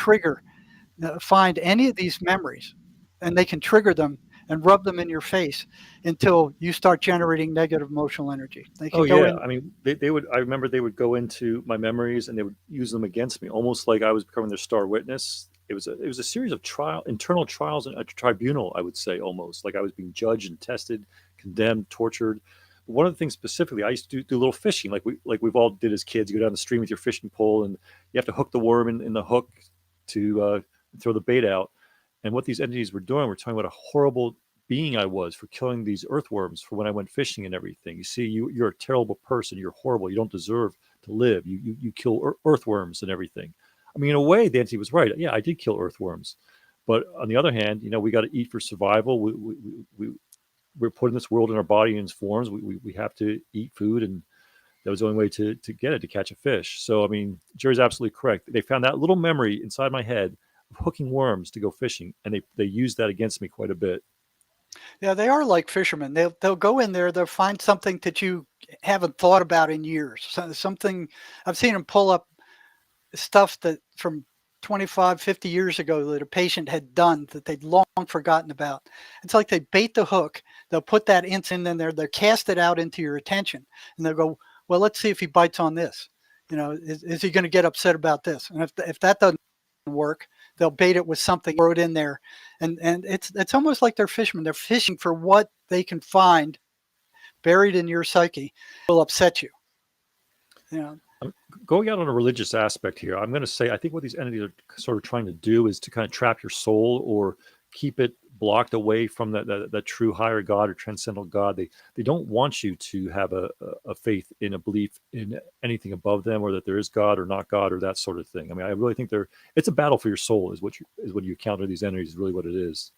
find any of these memories, and they can trigger them and rub them in your face until you start generating negative emotional energy. They can go in. I mean, they would. I remember they would go into my memories and they would use them against me, almost like I was becoming their star witness. It was a series of internal trials in a tribunal, I would say, almost like I was being judged and tested, condemned, tortured. One of the things specifically, I used to do a little fishing, like we've all did as kids. You go down the stream with your fishing pole, and you have to hook the worm in the hook to throw the bait out. And what these entities were doing, we're talking about a horrible being I was for killing these earthworms for when I went fishing and everything. You see, you're a terrible person. You're horrible. You don't deserve to live. You kill earthworms and everything. I mean, in a way, the entity was right. Yeah, I did kill earthworms. But on the other hand, we got to eat for survival. We're put in this world in our body in its forms. We have to eat food, and that was the only way to get it, to catch a fish. So, I mean, Jerry's absolutely correct. They found that little memory inside my head of hooking worms to go fishing, and they used that against me quite a bit. Yeah, they are like fishermen. They'll go in there, they'll find something that you haven't thought about in years. Something I've seen them pull up stuff that from 25, 50 years ago that a patient had done that they'd long forgotten about. It's like they bait the hook. They'll put that incident in there. They'll cast it out into your attention, and they'll go, well, let's see if he bites on this. Is he going to get upset about this? And if that doesn't work, they'll bait it with something, throw it in there. And it's almost like they're fishermen. They're fishing for what they can find buried in your psyche will upset you. Going out on a religious aspect here, I'm going to say I think what these entities are sort of trying to do is to kind of trap your soul or keep it blocked away from that true higher God or transcendental God. They don't want you to have a faith in a belief in anything above them, or that there is God or not God, or that sort of thing. I mean, I really think it's a battle for your soul is what you encounter these entities, is really what it is.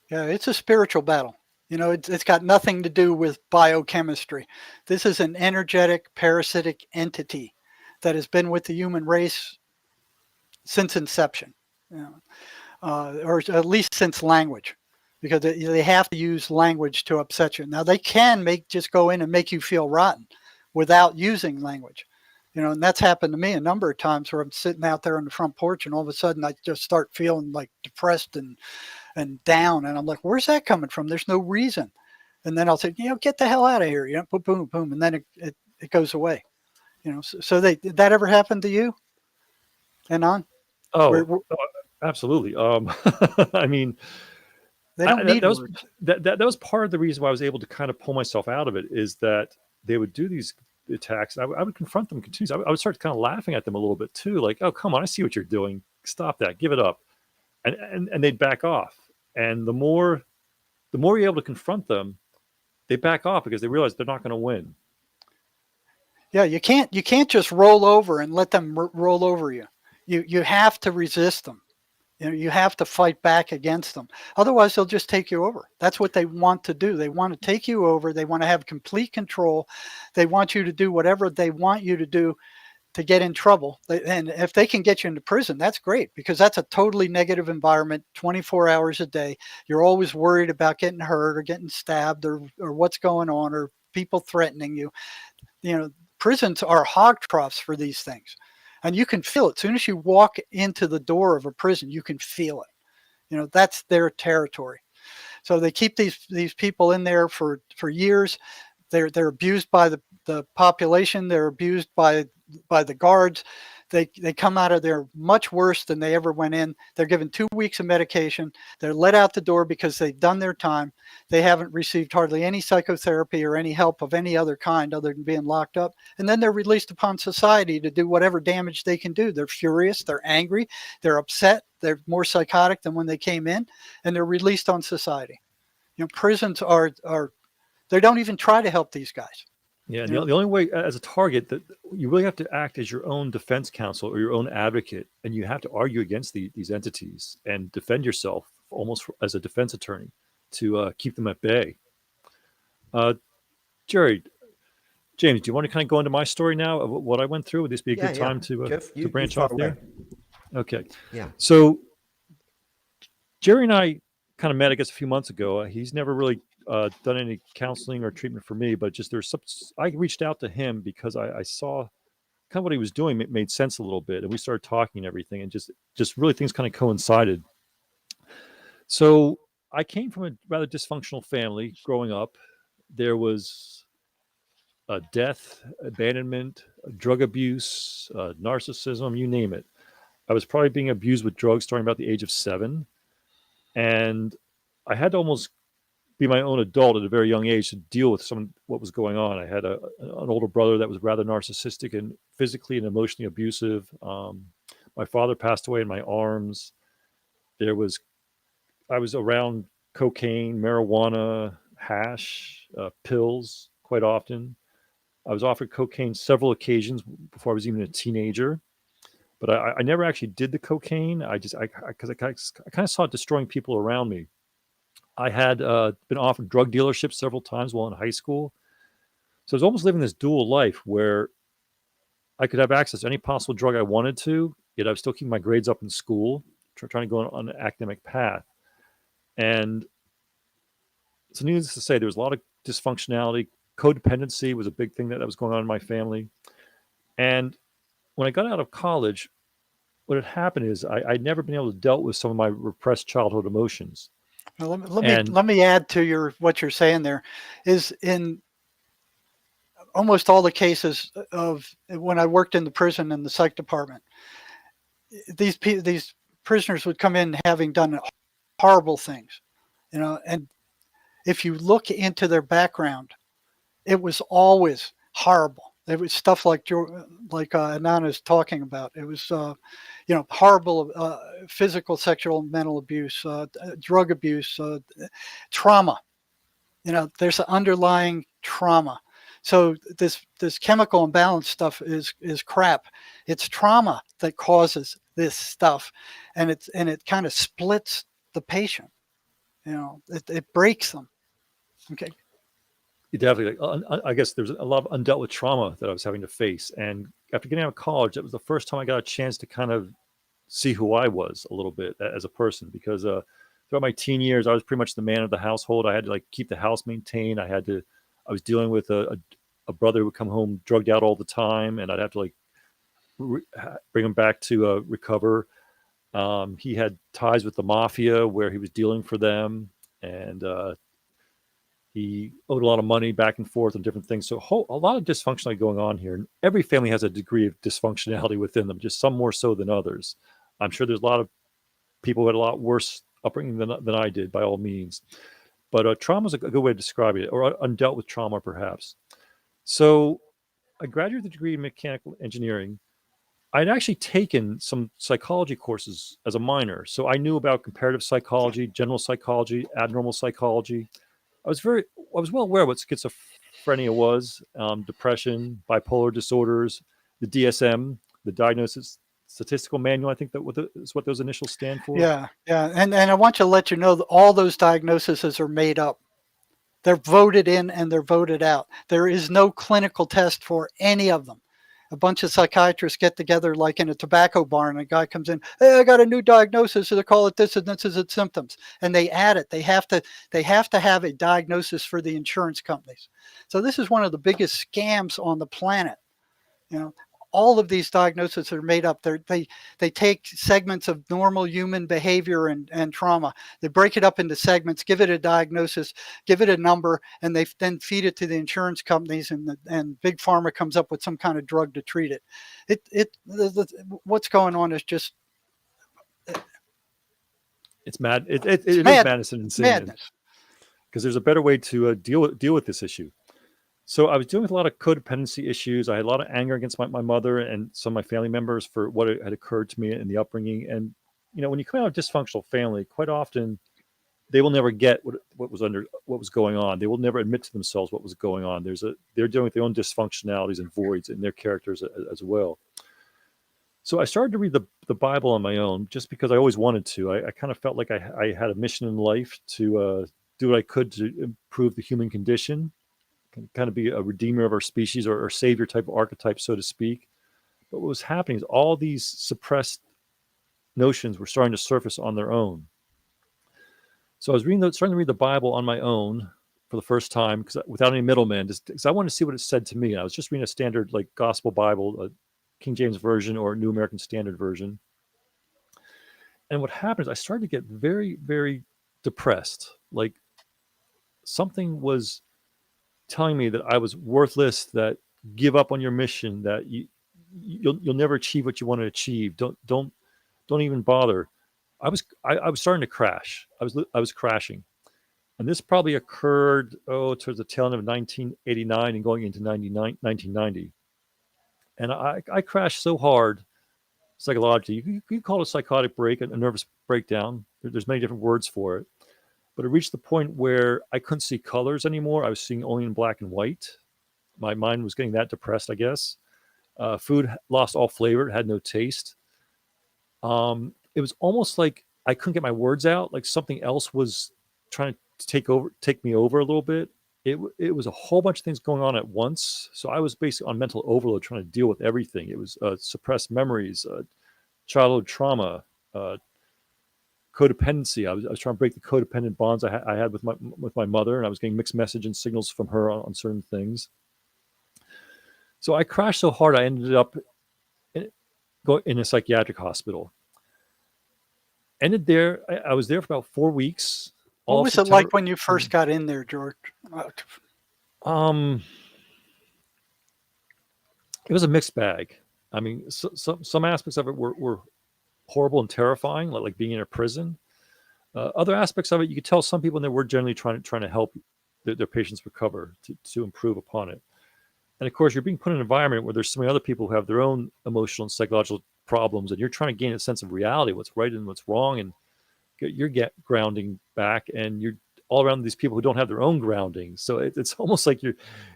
Yeah, it's a spiritual battle. It's got nothing to do with biochemistry. This is an energetic parasitic entity that has been with the human race since inception, or at least since language, because they have to use language to upset you. Now they can just go in and make you feel rotten without using language, and that's happened to me a number of times where I'm sitting out there on the front porch and all of a sudden I just start feeling like depressed and down, and I'm like, where's that coming from? There's no reason. And then I'll say, get the hell out of here, boom, boom, and then it goes away. So did that ever happen to you? And on? Absolutely. I mean, they don't need words. That was part of the reason why I was able to kind of pull myself out of it, is that they would do these attacks. I would confront them continuously. I would start kind of laughing at them a little bit too, like, oh, come on, I see what you're doing. Stop that. Give it up. And they'd back off. And the more you're able to confront them, they back off because they realize they're not going to win. Yeah, you can't just roll over and let them roll over you. You have to resist them. You have to fight back against them. Otherwise, they'll just take you over. That's what they want to do. They want to take you over. They want to have complete control. They want you to do whatever they want you to do to get in trouble. And if they can get you into prison, that's great, because that's a totally negative environment 24 hours a day. You're always worried about getting hurt or getting stabbed or what's going on, or people threatening you. Prisons are hog troughs for these things. And you can feel it. As soon as you walk into the door of a prison, you can feel it. That's their territory. So they keep these people in there for years. They're abused by the population. They're abused by the guards. They come out of there much worse than they ever went in. They're given 2 weeks of medication. They're let out the door because they've done their time. They haven't received hardly any psychotherapy or any help of any other kind other than being locked up. And then they're released upon society to do whatever damage they can do. They're furious. They're angry. They're upset. They're more psychotic than when they came in, and they're released on society. Prisons they don't even try to help these guys. Yeah, the only way as a target that you really have to act as your own defense counsel or your own advocate, and you have to argue against these entities and defend yourself almost as a defense attorney to keep them at bay. James, do you want to kind of go into my story now of what I went through? Would this be a good time to branch off there? Okay. Yeah. So Jerry and I kind of met, I guess, a few months ago. He's never really done any counseling or treatment for me, but just I reached out to him because I saw kind of what he was doing made sense a little bit, and we started talking and everything, and just really things kind of coincided. So I came from a rather dysfunctional family growing up. There was death, abandonment, drug abuse, narcissism, you name it. I was probably being abused with drugs starting about the age of 7, and I had to almost be my own adult at a very young age to deal with what was going on. I had an older brother that was rather narcissistic and physically and emotionally abusive. My father passed away in my arms. I was around cocaine, marijuana, hash, pills quite often. I was offered cocaine several occasions before I was even a teenager, but I never actually did the cocaine. Because I kind of saw it destroying people around me. I had been offered drug dealerships several times while in high school. So I was almost living this dual life where I could have access to any possible drug I wanted to, yet I was still keeping my grades up in school, trying to go on an academic path. And So needless to say, there was a lot of dysfunctionality. Codependency was a big thing that was going on in my family. And when I got out of college, what had happened is I'd never been able to deal with some of my repressed childhood emotions. Now, And let me add to what you're saying there is in almost all the cases of when I worked in the prison in the psych department, these prisoners would come in having done horrible things, and if you look into their background, it was always horrible. It was stuff like Anana is talking about. It was, horrible physical, sexual, mental abuse, drug abuse, trauma. There's an underlying trauma. So this chemical imbalance stuff is crap. It's trauma that causes this stuff, and it kind of splits the patient. It breaks them. Okay. definitely, I guess there's a lot of undealt with trauma that I was having to face. And after getting out of college, that was the first time I got a chance to kind of see who I was a little bit as a person, because throughout my teen years, I was pretty much the man of the household. I had to keep the house maintained. I was dealing with a brother who would come home drugged out all the time, and I'd have to bring him back to recover. He had ties with the mafia where he was dealing for them, and he owed a lot of money back and forth and different things. So a lot of dysfunctionality going on here. And every family has a degree of dysfunctionality within them, just some more so than others. I'm sure there's a lot of people who had a lot worse upbringing than I did, by all means. But trauma is a good way of describing it, or undealt with trauma, perhaps. So I graduated with a degree in mechanical engineering. I'd actually taken some psychology courses as a minor. So I knew about comparative psychology, general psychology, abnormal psychology. I was well aware of what schizophrenia was, depression, bipolar disorders, the DSM, the Diagnosis Statistical Manual. I think is what those initials stand for. Yeah. And I want to let you know that all those diagnoses are made up. They're voted in and they're voted out. There is no clinical test for any of them. A bunch of psychiatrists get together like in a tobacco bar, and a guy comes in, hey, I got a new diagnosis, so they call it this, and this is its symptoms. And they add it. They have to have a diagnosis for the insurance companies. So this is one of the biggest scams on the planet. All of these diagnoses are made up. They take segments of normal human behavior and trauma. They break it up into segments, give it a diagnosis, give it a number, and they then feed it to the insurance companies, and Big Pharma comes up with some kind of drug to treat it. What's going on is just it's mad. It is madness and insanity. Madness. Because there's a better way to deal with this issue. So I was dealing with a lot of codependency issues. I had a lot of anger against my mother and some of my family members for what had occurred to me in the upbringing. And, when you come out of a dysfunctional family, quite often they will never get what was going on. They will never admit to themselves what was going on. They're dealing with their own dysfunctionalities and voids in their characters as well. So I started to read the Bible on my own, just because I always wanted to. I kind of felt like I had a mission in life to do what I could to improve the human condition, kind of be a redeemer of our species, or savior type of archetype, so to speak. But what was happening is all these suppressed notions were starting to surface on their own. So I was starting to read the Bible on my own for the first time, without any middleman, just because I wanted to see what it said to me. I was just reading a standard gospel Bible, a King James Version or New American Standard Version. And what happened is I started to get very, very depressed. Like something was telling me that I was worthless, that give up on your mission, that you'll never achieve what you want to achieve. Don't even bother. I was starting to crash. I was crashing. And this probably occurred towards the tail end of 1989 and going into 1990. And I crashed so hard psychologically. You call it a psychotic break, a nervous breakdown. There's many different words for it. But it reached the point where I couldn't see colors anymore. I was seeing only in black and white. My mind was getting that depressed, I guess. Food lost all flavor. It had no taste. It was almost like I couldn't get my words out. Like something else was trying to take me over a little bit. It was a whole bunch of things going on at once. So I was basically on mental overload, trying to deal with everything. It was suppressed memories, childhood trauma, codependency. I was trying to break the codependent bonds I had with my mother, and I was getting mixed message and signals from her on certain things. So I crashed so hard I ended up in a psychiatric hospital. Ended there. I was there for about 4 weeks. What was it like when you first got in there, George? It was a mixed bag. I mean, some aspects of it were horrible and terrifying, like being in a prison. Other aspects of it, you could tell some people in there were generally trying to help their patients recover, to improve upon it. And of course, you're being put in an environment where there's so many other people who have their own emotional and psychological problems, and you're trying to gain a sense of reality, what's right and what's wrong, and you're grounding back, and you're all around these people who don't have their own grounding. So it's almost like you're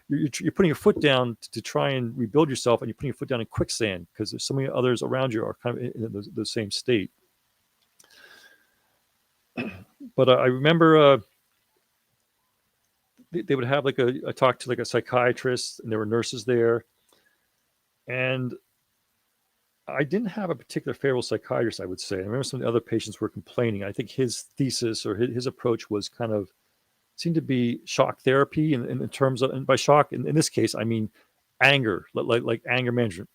putting your foot down to try and rebuild yourself, and you're putting your foot down in quicksand because there's so many others around you are kind of in the same state. But I remember they would have like a talk to like a psychiatrist, and there were nurses there, and I didn't have a particular favorable psychiatrist, I would say. I remember some of the other patients were complaining. I think his thesis or his approach was seemed to be shock therapy, in terms of, and by shock in this case I mean anger, like anger management,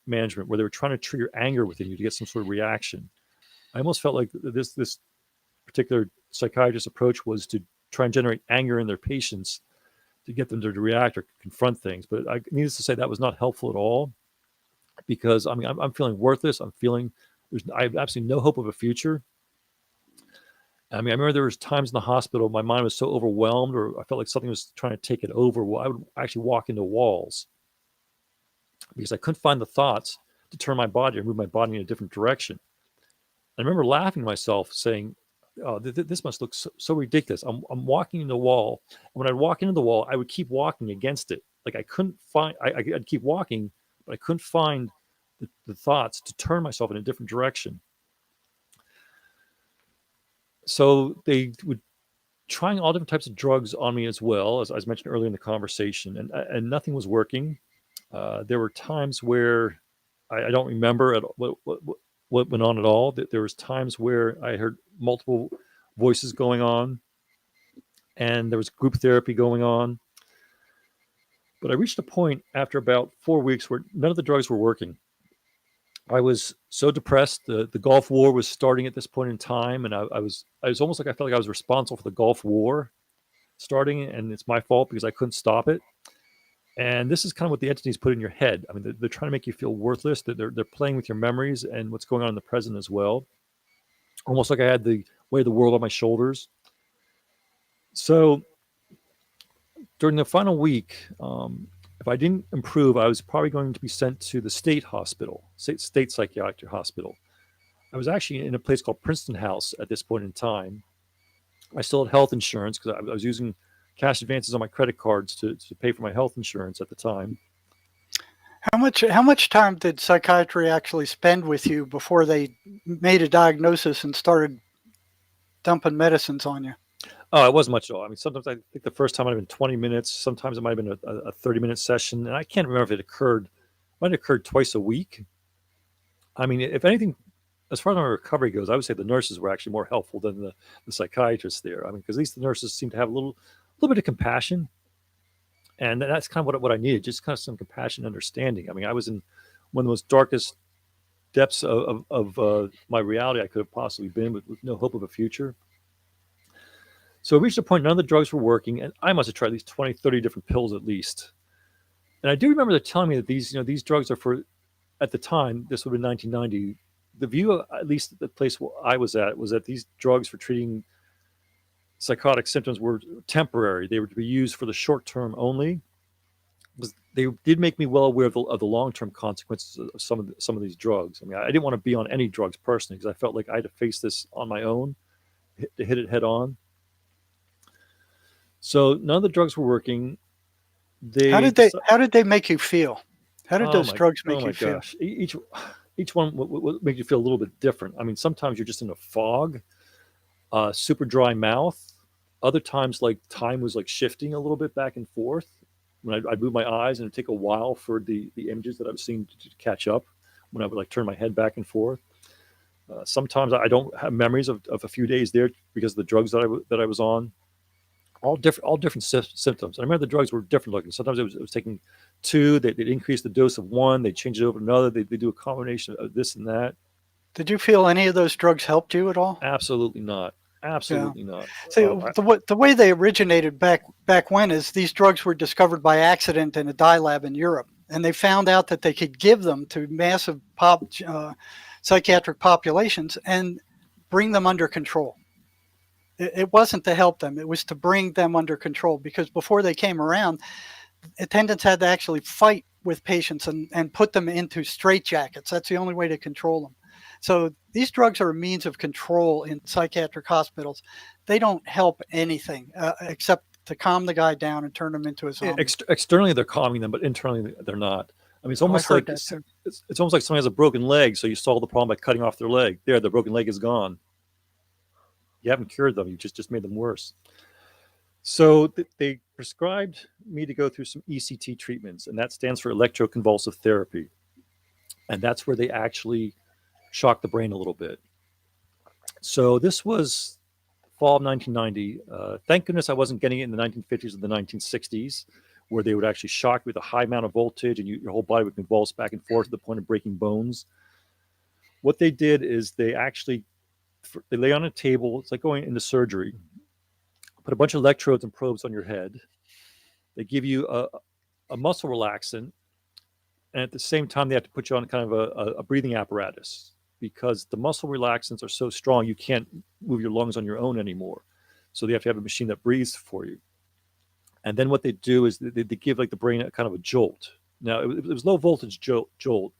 where they were trying to trigger anger within you to get some sort of reaction. I almost felt like this particular psychiatrist's approach was to try and generate anger in their patients to get them to react or confront things. But needless to say, that was not helpful at all, because I mean, I'm feeling worthless. I have absolutely no hope of a future. I mean, I remember there was times in the hospital, my mind was so overwhelmed, or I felt like something was trying to take it over. Well, I would actually walk into walls because I couldn't find the thoughts to turn my body or move my body in a different direction. I remember laughing to myself, saying, "Oh, this must look so ridiculous. I'm walking into the wall. And when I'd walk into the wall, I would keep walking against it. Like I couldn't find. I'd keep walking, but I couldn't find the thoughts to turn myself in a different direction." So they would trying all different types of drugs on me as well, as I mentioned earlier in the conversation, and nothing was working. There were times where I don't remember what went on at all. There was times where I heard multiple voices going on, and there was group therapy going on. But I reached a point after about 4 weeks where none of the drugs were working. I was so depressed. The Gulf War was starting at this point in time, and I was almost like I felt like I was responsible for the Gulf War starting, and it's my fault because I couldn't stop it. And this is kind of what the entities put in your head. I mean, they're trying to make you feel worthless. That they're playing with your memories and what's going on in the present as well. Almost like I had the weight of the world on my shoulders. So during the final week, if I didn't improve, I was probably going to be sent to the state psychiatric hospital. I was actually in a place called Princeton House at this point in time. I still had health insurance because I was using cash advances on my credit cards to pay for my health insurance at the time. How much time did psychiatry actually spend with you before they made a diagnosis and started dumping medicines on you? Oh, it wasn't much at all. I mean, sometimes I think the first time might have been 20 minutes. Sometimes it might have been a 30-minute session. And I can't remember if it might have occurred twice a week. I mean, if anything, as far as my recovery goes, I would say the nurses were actually more helpful than the psychiatrists there. I mean, because at least the nurses seem to have a little bit of compassion. And that's kind of what I needed, just kind of some compassion and understanding. I mean, I was in one of the most darkest depths of my reality I could have possibly been, with no hope of a future. So I reached a point, none of the drugs were working, and I must have tried at least 20, 30 different pills at least. And I do remember them telling me that these drugs are for, at the time, this would have been 1990, the view, at least the place where I was at, was that these drugs for treating psychotic symptoms were temporary. They were to be used for the short term only. They did make me well aware of the long-term consequences of some of these drugs. I mean, I didn't want to be on any drugs personally because I felt like I had to face this on my own, to hit it head on. So none of the drugs were working. How did they make you feel? How did those drugs make you feel? Gosh. Each one would make you feel a little bit different. I mean, sometimes you're just in a fog, super dry mouth. Other times, like time was like shifting a little bit back and forth. When I'd move my eyes, and it'd take a while for the images that I was seeing to catch up when I would like turn my head back and forth. Sometimes I don't have memories of a few days there because of the drugs that I was on. All different symptoms. I remember the drugs were different looking. Sometimes it was taking 2. They'd increase the dose of 1. They'd change it over to another. They do a combination of this and that. Did you feel any of those drugs helped you at all? Absolutely not. Absolutely not. See, the way they originated back when is these drugs were discovered by accident in a dye lab in Europe, and they found out that they could give them to massive psychiatric populations and bring them under control. It wasn't to help them; it was to bring them under control, because before they came around, attendants had to actually fight with patients and put them into straitjackets. That's the only way to control them. So these drugs are a means of control in psychiatric hospitals. They don't help anything except to calm the guy down and turn him into a zombie. Externally, they're calming them, but internally, they're not. I mean, it's almost like it's almost like someone has a broken leg, so you solve the problem by cutting off their leg. There, the broken leg is gone. You haven't cured them; you just made them worse. So they prescribed me to go through some ECT treatments, and that stands for electroconvulsive therapy, and that's where they actually shock the brain a little bit. So this was fall of 1990. Thank goodness I wasn't getting it in the 1950s or the 1960s, where they would actually shock you with a high amount of voltage and your whole body would convulse back and forth to the point of breaking bones. What they did is they lay on a table. It's like going into surgery. Put a bunch of electrodes and probes on your head. They give you a muscle relaxant, and at the same time, they have to put you on kind of a breathing apparatus, because the muscle relaxants are so strong you can't move your lungs on your own anymore. So they have to have a machine that breathes for you. And then what they do is they give like the brain a kind of a jolt. Now it was low voltage jolt.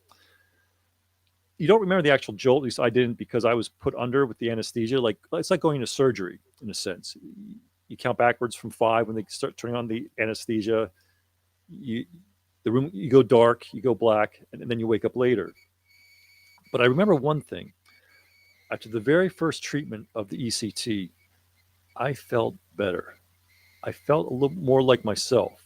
You don't remember the actual jolt, at least I didn't, because I was put under with the anesthesia. Like it's like going to surgery in a sense. You count backwards from 5 when they start turning on the anesthesia. The room, you go dark, you go black, and then you wake up later. But I remember one thing. After the very first treatment of the ECT, I felt better. I felt a little more like myself.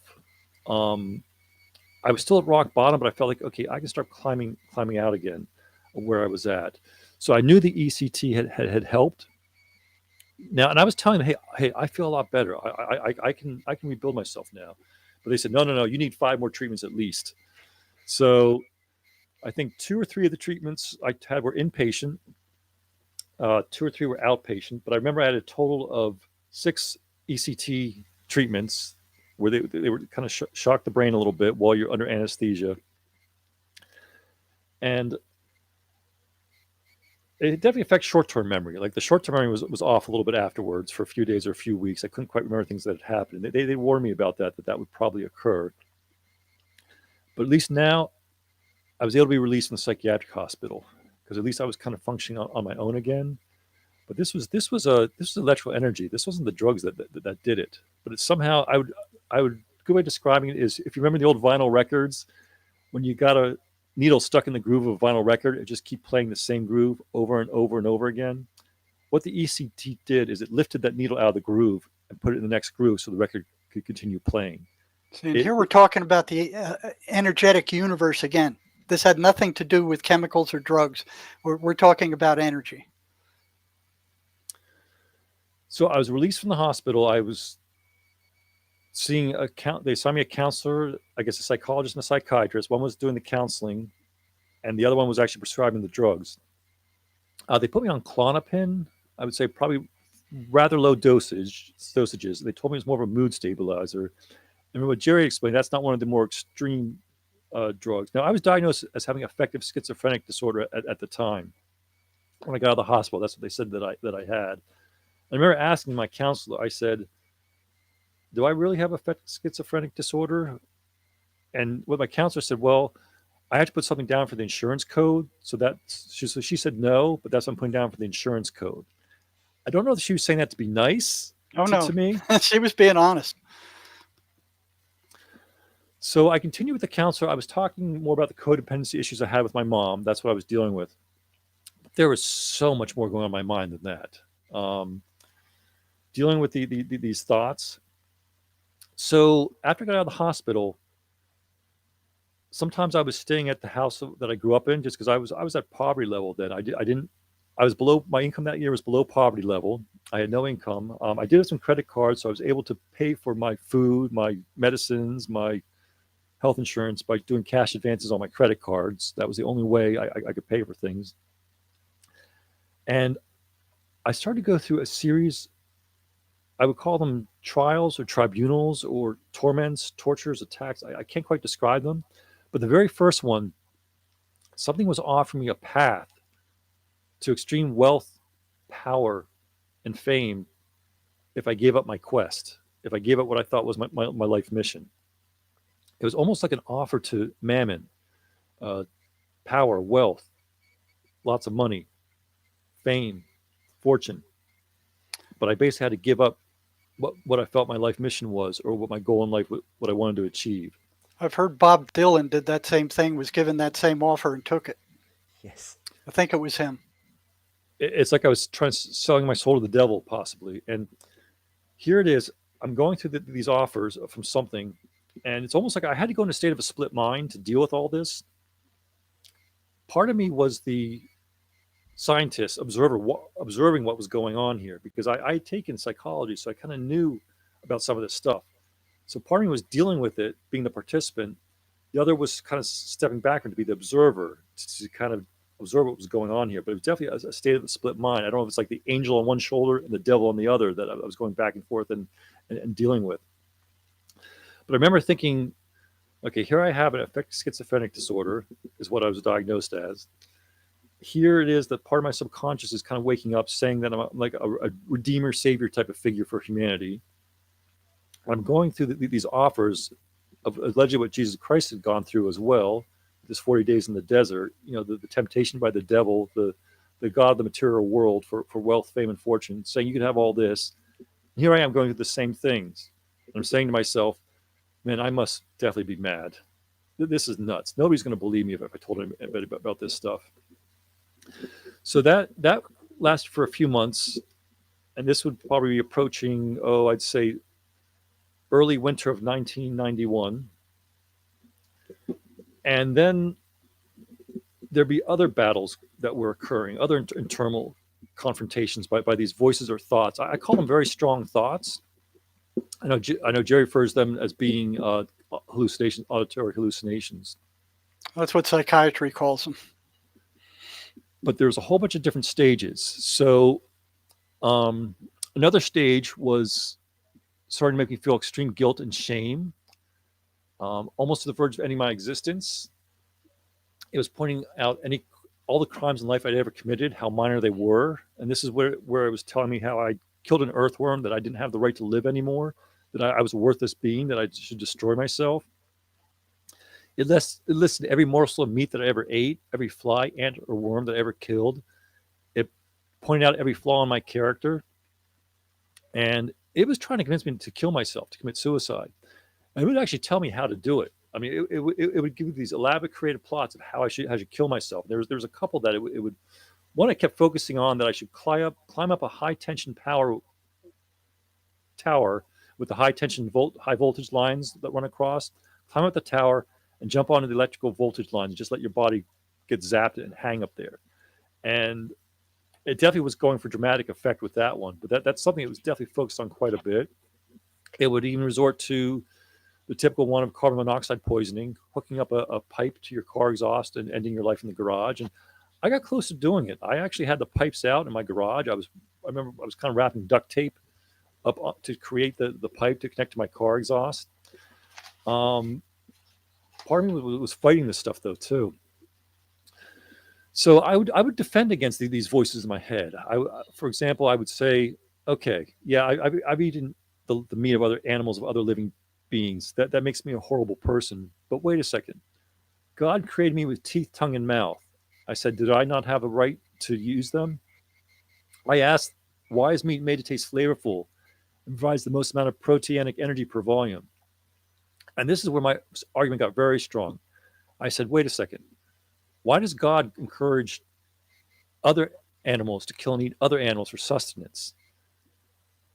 I was still at rock bottom, but I felt like, okay, I can start climbing out again where I was at. So I knew the ECT had helped. Now, and I was telling them, hey, I feel a lot better. I can rebuild myself now. But they said, no, you need 5 more treatments at least. So I think 2 or 3 of the treatments I had were inpatient. 2 or 3 were outpatient. But I remember I had a total of 6 ECT treatments where they were kind of shock the brain a little bit while you're under anesthesia. And it definitely affects short-term memory. Like the short-term memory was off a little bit afterwards for a few days or a few weeks. I couldn't quite remember things that had happened. They warned me about that would probably occur. But at least now I was able to be released from the psychiatric hospital, because at least I was kind of functioning on my own again. But this was electrical energy. This wasn't the drugs that did it. But it's somehow I would good way of describing it is, if you remember the old vinyl records, when you got a needle stuck in the groove of a vinyl record, it just keep playing the same groove over and over and over again. What the ECT did is it lifted that needle out of the groove and put it in the next groove so the record could continue playing. Here we're talking about the energetic universe again. This had nothing to do with chemicals or drugs. We're talking about energy. So I was released from the hospital. I was seeing they assigned me a counselor, I guess a psychologist and a psychiatrist. One was doing the counseling, and the other one was actually prescribing the drugs. They put me on Klonopin. I would say probably rather low dosages. They told me it was more of a mood stabilizer. And what Jerry explained, that's not one of the more extreme drugs. Now, I was diagnosed as having affective schizophrenic disorder at the time. When I got out of the hospital, that's what they said that I had. I remember asking my counselor, I said, do I really have affective schizophrenic disorder? And what my counselor said, well, I have to put something down for the insurance code. So she said no, but that's what I'm putting down for the insurance code. I don't know if she was saying that to be nice to me. She was being honest. So I continued with the counselor. I was talking more about the codependency issues I had with my mom. That's what I was dealing with. But there was so much more going on in my mind than that. Dealing with these thoughts. So after I got out of the hospital, sometimes I was staying at the house that I grew up in, just because I was at poverty level then. I didn't I was below, my income that year was below poverty level. I had no income. I did have some credit cards, so I was able to pay for my food, my medicines, my health insurance by doing cash advances on my credit cards. That was the only way I could pay for things. And I started to go through a series, I would call them trials or tribunals or torments, tortures, attacks. I can't quite describe them. But the very first one, something was offering me a path to extreme wealth, power, and fame if I gave up my quest, if I gave up what I thought was my life mission. It was almost like an offer to mammon, power, wealth, lots of money, fame, fortune. But I basically had to give up what I felt my life mission was, or what my goal in life, what I wanted to achieve. I've heard Bob Dylan did that same thing, was given that same offer and took it. Yes. I think it was him. It's like I was selling my soul to the devil, possibly. And here it is. I'm going through these offers from something, and it's almost like I had to go in a state of a split mind to deal with all this. Part of me was the scientist, observing what was going on here, because I had taken psychology, so I kind of knew about some of this stuff. So part of me was dealing with it, being the participant. The other was kind of stepping back and to be the observer, to kind of observe what was going on here. But it was definitely a state of a split mind. I don't know if it's like the angel on one shoulder and the devil on the other that I was going back and forth and dealing with. But I remember thinking, okay, here I have an affective schizophrenic disorder, is what I was diagnosed as. Here it is that part of my subconscious is kind of waking up, saying that I'm like a redeemer, savior type of figure for humanity. I'm going through these offers of allegedly what Jesus Christ had gone through as well, this 40 days in the desert, the temptation by the devil, the God of the material world for wealth, fame, and fortune, saying you can have all this. And here I am going through the same things. And I'm saying to myself, man, I must definitely be mad. This is nuts. Nobody's going to believe me if I told anybody about this stuff. So that lasted for a few months, and this would probably be approaching, I'd say early winter of 1991. And then there'd be other battles that were occurring, other internal confrontations by these voices or thoughts. I call them very strong thoughts. I know Jerry refers to them as being hallucinations, auditory hallucinations. That's what psychiatry calls them. But there's a whole bunch of different stages. So another stage was starting to make me feel extreme guilt and shame, almost to the verge of ending my existence. It was pointing out all the crimes in life I'd ever committed, how minor they were. And this is where it was telling me how I killed an earthworm, that I didn't have the right to live anymore, that I was a worthless being, that I should destroy myself. It listed every morsel of meat that I ever ate, every fly, ant, or worm that I ever killed. It pointed out every flaw in my character. And it was trying to convince me to kill myself, to commit suicide. And it would actually tell me how to do it. I mean, it would give me these elaborate creative plots of how I should kill myself. There was a couple that it would. One I kept focusing on, that I should climb up a high tension power tower with the high voltage lines that run across. Climb up the tower and jump onto the electrical voltage lines and just let your body get zapped and hang up there. And it definitely was going for dramatic effect with that one. But that's something that was definitely focused on quite a bit. It would even resort to the typical one of carbon monoxide poisoning, hooking up a pipe to your car exhaust and ending your life in the garage. And I got close to doing it. I actually had the pipes out in my garage. I remember I was kind of wrapping duct tape up to create the pipe to connect to my car exhaust. Part of me was fighting this stuff though too. So I would defend against these voices in my head. For example, I would say, okay, yeah, I've eaten the meat of other animals, of other living beings. That makes me a horrible person. But wait a second. God created me with teeth, tongue, and mouth. I said, did I not have a right to use them? I asked, why is meat made to taste flavorful and provides the most amount of proteinic energy per volume? And this is where my argument got very strong. I said, wait a second. Why does God encourage other animals to kill and eat other animals for sustenance?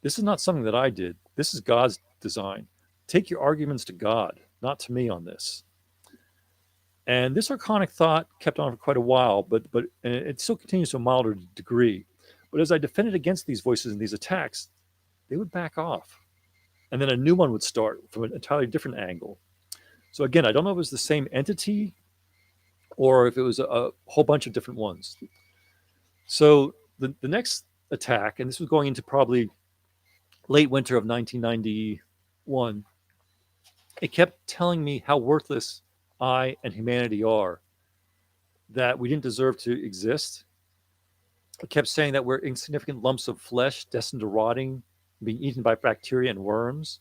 This is not something that I did. This is God's design. Take your arguments to God, not to me on this. And this archonic thought kept on for quite a while, but and it still continues to a milder degree. But as I defended against these voices and these attacks, they would back off. And then a new one would start from an entirely different angle. So again, I don't know if it was the same entity or if it was a whole bunch of different ones. So the next attack, and this was going into probably late winter of 1991, it kept telling me how worthless I and humanity are, that we didn't deserve to exist. It kept saying that we're insignificant lumps of flesh destined to rotting, being eaten by bacteria and worms.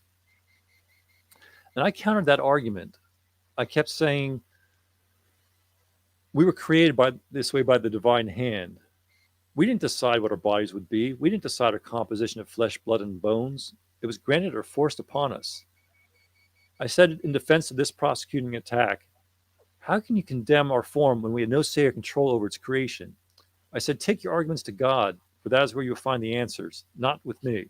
And I countered that argument. I kept saying, we were created by this way by the divine hand. We didn't decide what our bodies would be. We didn't decide our composition of flesh, blood, and bones. It was granted or forced upon us. I said in defense of this prosecuting attack, how can you condemn our form when we had no say or control over its creation? I said, take your arguments to God, for that is where you'll find the answers, not with me.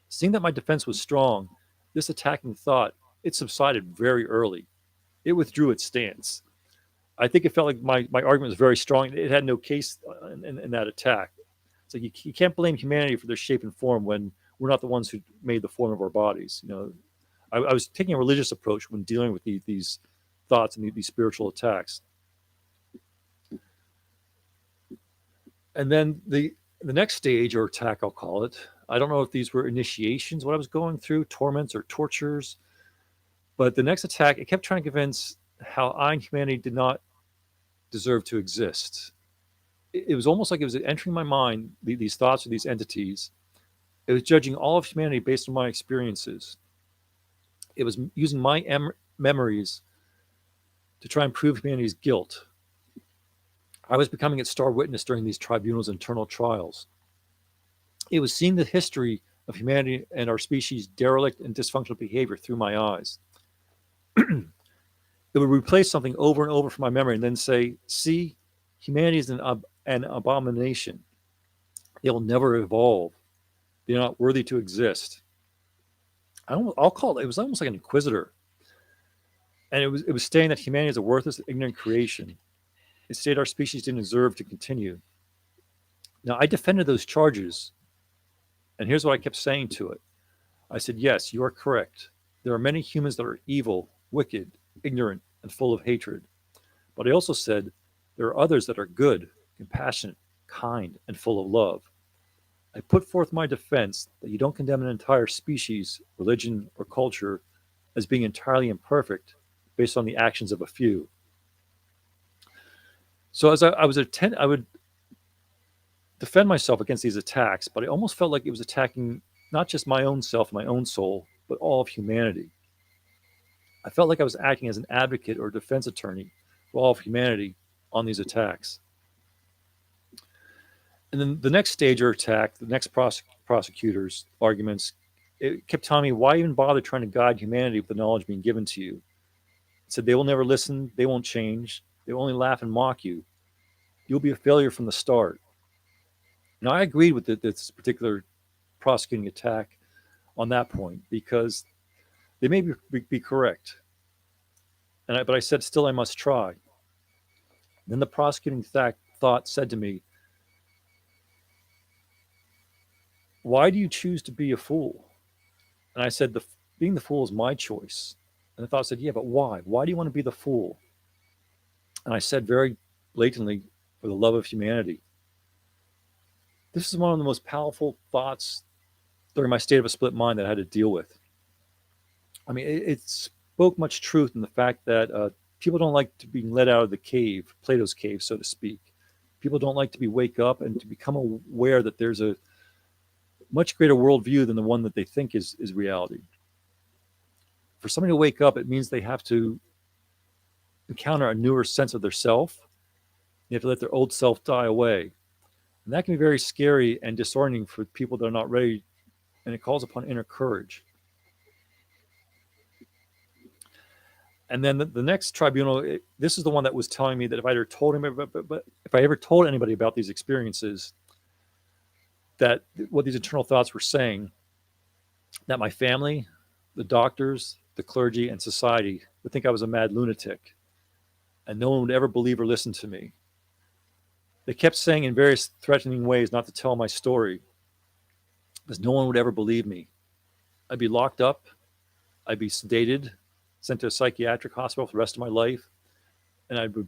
Seeing that my defense was strong, this attacking thought, it subsided very early. It withdrew its stance. I think it felt like my argument was very strong. It had no case in that attack. So you can't blame humanity for their shape and form when we're not the ones who made the form of our bodies. You know, I was taking a religious approach when dealing with these thoughts and these spiritual attacks. And then the next stage or attack, I'll call it, I don't know if these were initiations, what I was going through, torments or tortures, but the next attack, it kept trying to convince how I and humanity did not deserve to exist. It was almost like it was entering my mind, these thoughts or these entities. It was judging all of humanity based on my experiences. It was using my memories to try and prove humanity's guilt. I was becoming its star witness during these tribunals' internal trials. It was seeing the history of humanity and our species' derelict and dysfunctional behavior through my eyes. It would replace something over and over from my memory and then say, see, humanity is an abomination. They will never evolve. They're not worthy to exist. I'll call it was almost like an inquisitor. And it was stating that humanity is a worthless, ignorant creation. It stated our species didn't deserve to continue. Now, I defended those charges, and here's what I kept saying to it. I said, yes, you are correct. There are many humans that are evil, wicked, ignorant, and full of hatred. But I also said, there are others that are good, compassionate, kind, and full of love. I put forth my defense that you don't condemn an entire species, religion, or culture as being entirely imperfect based on the actions of a few. So as I would defend myself against these attacks, but I almost felt like it was attacking not just my own self, my own soul, but all of humanity. I felt like I was acting as an advocate or defense attorney for all of humanity on these attacks. And then the next stage or attack, the next prosecutor's arguments, it kept telling me, why even bother trying to guide humanity with the knowledge being given to you? It said, they will never listen, they won't change, they will only laugh and mock you. You'll be a failure from the start. Now, I agreed with this particular prosecuting attack on that point because they may be correct. But I said, still, I must try. Then the prosecuting thought said to me, why do you choose to be a fool? And I said, being the fool is my choice. And the thought said, yeah, but why? Why do you want to be the fool? And I said very blatantly, for the love of humanity. This is one of the most powerful thoughts during my state of a split mind that I had to deal with. I mean, it spoke much truth in the fact that people don't like to be let out of the cave, Plato's cave, so to speak. People don't like to wake up and to become aware that there's a much greater worldview than the one that they think is reality. For somebody to wake up, it means they have to encounter a newer sense of their self. They have to let their old self die away. And that can be very scary and disorienting for people that are not ready, and it calls upon inner courage. And then the next tribunal, this is the one that was telling me that if I ever told anybody about these experiences, that what these internal thoughts were saying, that my family, the doctors, the clergy, and society would think I was a mad lunatic. and no one would ever believe or listen to me. They kept saying in various threatening ways not to tell my story, because no one would ever believe me. I'd be locked up, I'd be sedated, sent to a psychiatric hospital for the rest of my life, and I would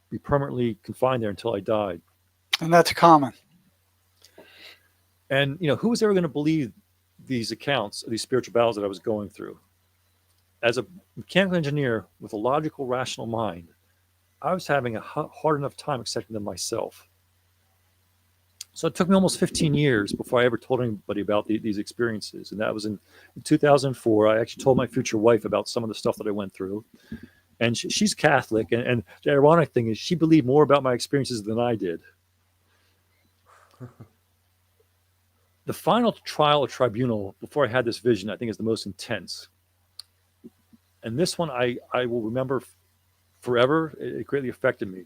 be permanently confined there until I died. And that's common. And, you know, who was ever going to believe these accounts of these spiritual battles that I was going through? As a mechanical engineer with a logical, rational mind, I was having a hard enough time accepting them myself. So it took me almost 15 years before I ever told anybody about these experiences. And that was in 2004. I actually told my future wife about some of the stuff that I went through. And she's Catholic. And the ironic thing is she believed more about my experiences than I did. The final trial or tribunal before I had this vision, I think, is the most intense. And this one I will remember forever. It greatly affected me.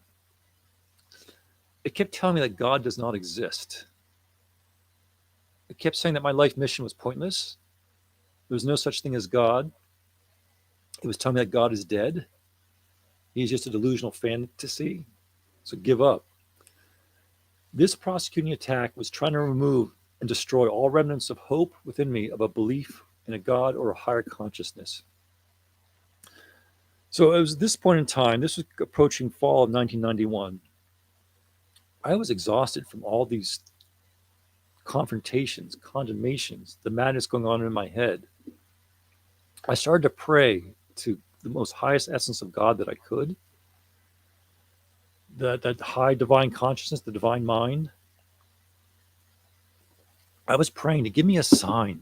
It kept telling me that God does not exist. It kept saying that my life mission was pointless. There was no such thing as God. It was telling me that God is dead. He's just a delusional fantasy. So give up. This prosecuting attack was trying to remove and destroy all remnants of hope within me of a belief in a God or a higher consciousness. So it was this point in time, this was approaching fall of 1991. I was exhausted from all these confrontations, condemnations, the madness going on in my head. I started to pray to the most highest essence of God that I could, that high divine consciousness, the divine mind. I was praying to give me a sign.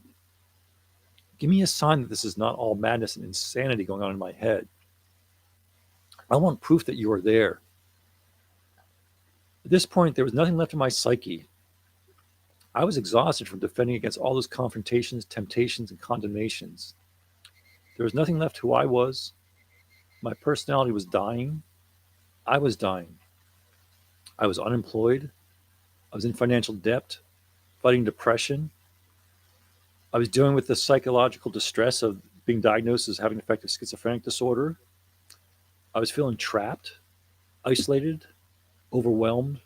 Give me a sign that this is not all madness and insanity going on in my head. I want proof that you are there. At this point, there was nothing left in my psyche. I was exhausted from defending against all those confrontations, temptations, and condemnations. There was nothing left who I was. My personality was dying. I was dying. I was unemployed. I was in financial debt, fighting depression. I was dealing with the psychological distress of being diagnosed as having affective schizophrenic disorder. I was feeling trapped, isolated, overwhelmed,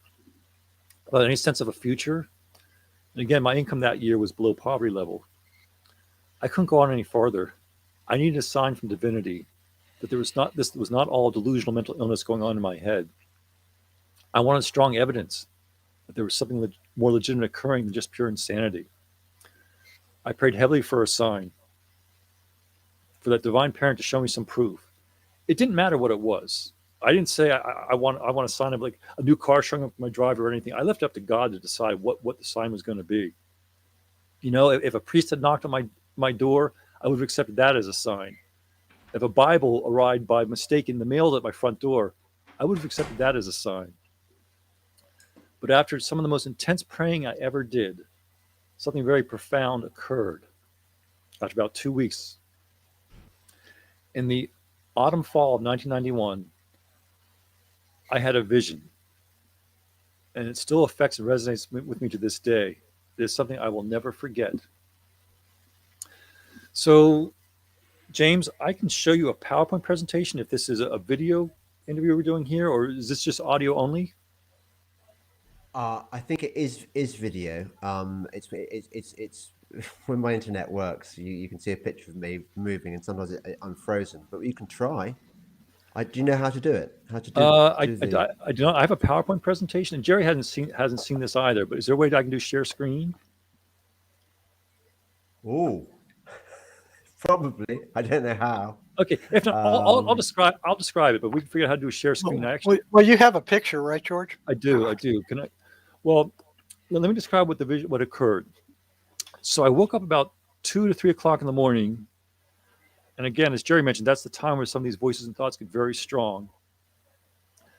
without any sense of a future. And again, my income that year was below poverty level. I couldn't go on any farther. I needed a sign from divinity that this was not all delusional mental illness going on in my head. I wanted strong evidence that there was something more legitimate occurring than just pure insanity. I prayed heavily for a sign, for that divine parent to show me some proof. It didn't matter what it was. I didn't say I want a sign of like a new car showing up in my driveway or anything. I left it up to God to decide what the sign was going to be. You know, if a priest had knocked on my door, I would have accepted that as a sign. If a Bible arrived by mistake in the mail at my front door, I would have accepted that as a sign. But after some of the most intense praying I ever did, something very profound occurred. After about 2 weeks, in the autumn fall of 1991, I had a vision, and it still affects and resonates with me to this day. It is something I will never forget. So, James, I can show you a PowerPoint presentation if this is a video interview we're doing here, or is this just audio only? I think it is video. It's when my internet works, you can see a picture of me moving, and sometimes I'm frozen. But you can try. Do you know how to do it? How to do? I do not. I have a PowerPoint presentation, and Jerry hasn't seen this either. But is there a way that I can do share screen? Oh, probably. I don't know how. Okay, if not, I'll describe it. But we can figure out how to do a share screen. Well, you have a picture, right, George? I do. Can I? Well, let me describe what occurred. So I woke up about 2 to 3 o'clock in the morning. And again, as Jerry mentioned, that's the time where some of these voices and thoughts get very strong.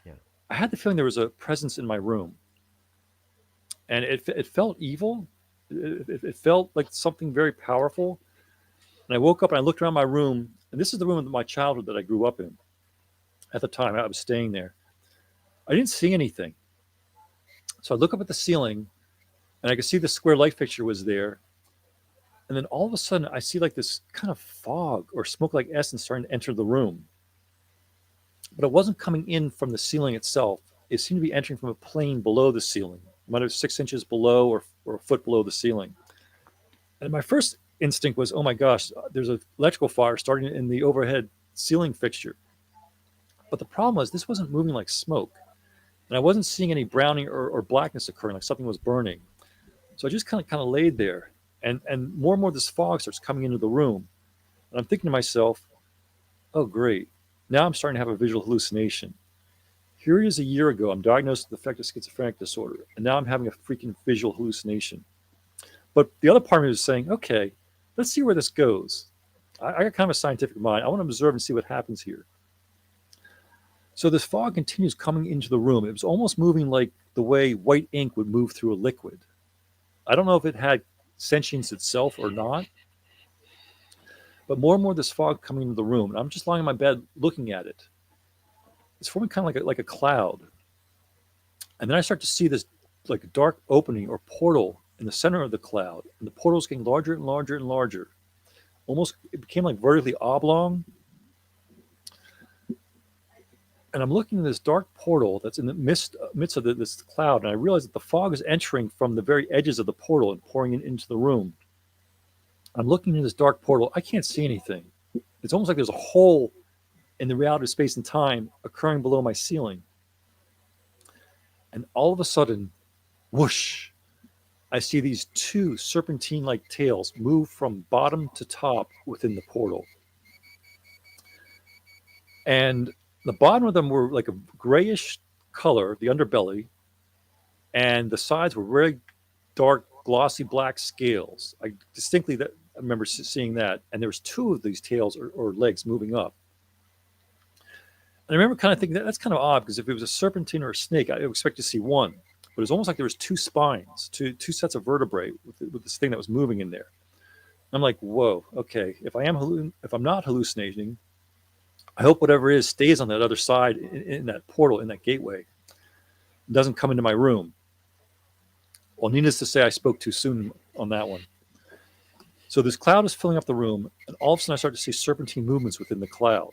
Yeah. I had the feeling there was a presence in my room. And it felt evil. It felt like something very powerful. And I woke up and I looked around my room. And this is the room of my childhood that I grew up in. At the time, I was staying there. I didn't see anything. So I look up at the ceiling, and I could see the square light fixture was there. And then all of a sudden, I see like this kind of fog or smoke-like essence starting to enter the room. but it wasn't coming in from the ceiling itself. It seemed to be entering from a plane below the ceiling, no matter 6 inches below or a foot below the ceiling. And my first instinct was, oh my gosh, there's an electrical fire starting in the overhead ceiling fixture. But the problem was this wasn't moving like smoke. And I wasn't seeing any browning or blackness occurring, like something was burning. So I just kind of laid there. And more this fog starts coming into the room. And I'm thinking to myself, oh, great. Now I'm starting to have a visual hallucination. Here it is a year ago, I'm diagnosed with affective schizophrenic disorder. And now I'm having a freaking visual hallucination. But the other part of me was saying, okay, let's see where this goes. I got kind of a scientific mind. I want to observe and see what happens here. So this fog continues coming into the room. It was almost moving like the way white ink would move through a liquid. I don't know if it had sentience itself or not. But more and more this fog coming into the room. And I'm just lying in my bed looking at it. It's forming kind of like a cloud. And then I start to see this like a dark opening or portal in the center of the cloud. And the portal is getting larger and larger and larger. Almost, it became like vertically oblong. And I'm looking at this dark portal that's in the midst of this cloud. And I realize that the fog is entering from the very edges of the portal and pouring into the room. I'm looking at this dark portal. I can't see anything. It's almost like there's a hole in the reality of space and time occurring below my ceiling. And all of a sudden, whoosh, I see these two serpentine-like tails move from bottom to top within the portal. And the bottom of them were like a grayish color, the underbelly, and the sides were very dark, glossy black scales. I remember seeing that, and there was two of these tails or legs moving up. And I remember kind of thinking that's kind of odd, because if it was a serpentine or a snake, I would expect to see one. But it was almost like there was two spines, two sets of vertebrae with this thing that was moving in there. I'm like, whoa, okay. If I'm not hallucinating, I hope whatever it is stays on that other side in that portal, in that gateway. It doesn't come into my room. Well, needless to say, I spoke too soon on that one. So this cloud is filling up the room, and all of a sudden I start to see serpentine movements within the cloud.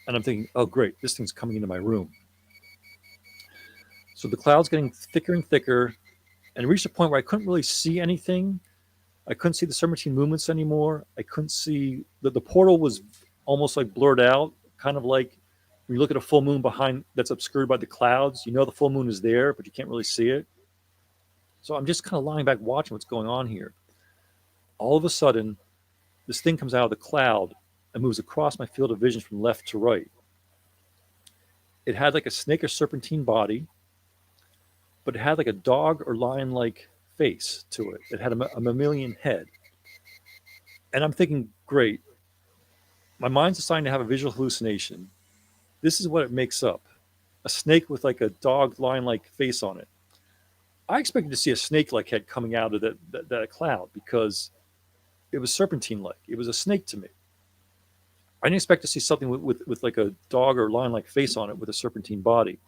And I'm thinking, oh, great, this thing's coming into my room. So the cloud's getting thicker and thicker, and it reached a point where I couldn't really see anything. I couldn't see the serpentine movements anymore. I couldn't see the portal was almost like blurred out, kind of like when you look at a full moon behind that's obscured by the clouds. You know the full moon is there, but you can't really see it. So I'm just kind of lying back watching what's going on here. All of a sudden, this thing comes out of the cloud and moves across my field of vision from left to right. It had like a snake or serpentine body, but it had like a dog or lion-like face to it. It had a mammalian head. And I'm thinking, great. My mind's deciding to have a visual hallucination. This is what it makes up. A snake with like a dog lion-like face on it. I expected to see a snake-like head coming out of that cloud, because it was serpentine-like. It was a snake to me. I didn't expect to see something with like a dog or lion-like face on it with a serpentine body.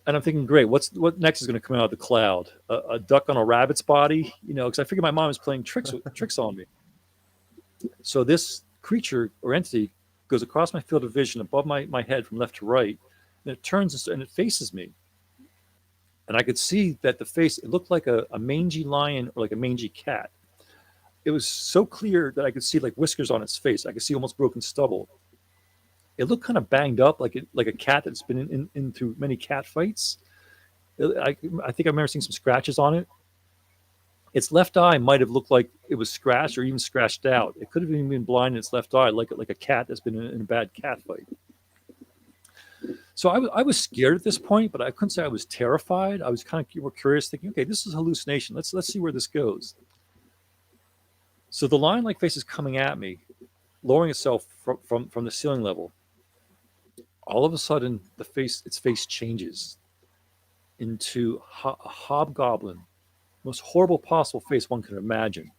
And I'm thinking, great, what next is going to come out of the cloud? A duck on a rabbit's body? Because I figured my mom was playing tricks on me. So this creature or entity goes across my field of vision above my head from left to right, and it turns and it faces me. And I could see that the face, it looked like a mangy lion or like a mangy cat. It was so clear that I could see like whiskers on its face. I could see almost broken stubble. It looked kind of banged up, like a cat that's been in through many cat fights. I think I remember seeing some scratches on it. Its left eye might have looked like it was scratched or even scratched out. It could have even been blind in its left eye, like a cat that's been in a bad cat fight. So I was scared at this point, but I couldn't say I was terrified. I was kind of more curious, thinking, okay, this is a hallucination. Let's see where this goes. So the lion-like face is coming at me, lowering itself from the ceiling level. All of a sudden, its face changes into a hobgoblin, most horrible possible face one could imagine.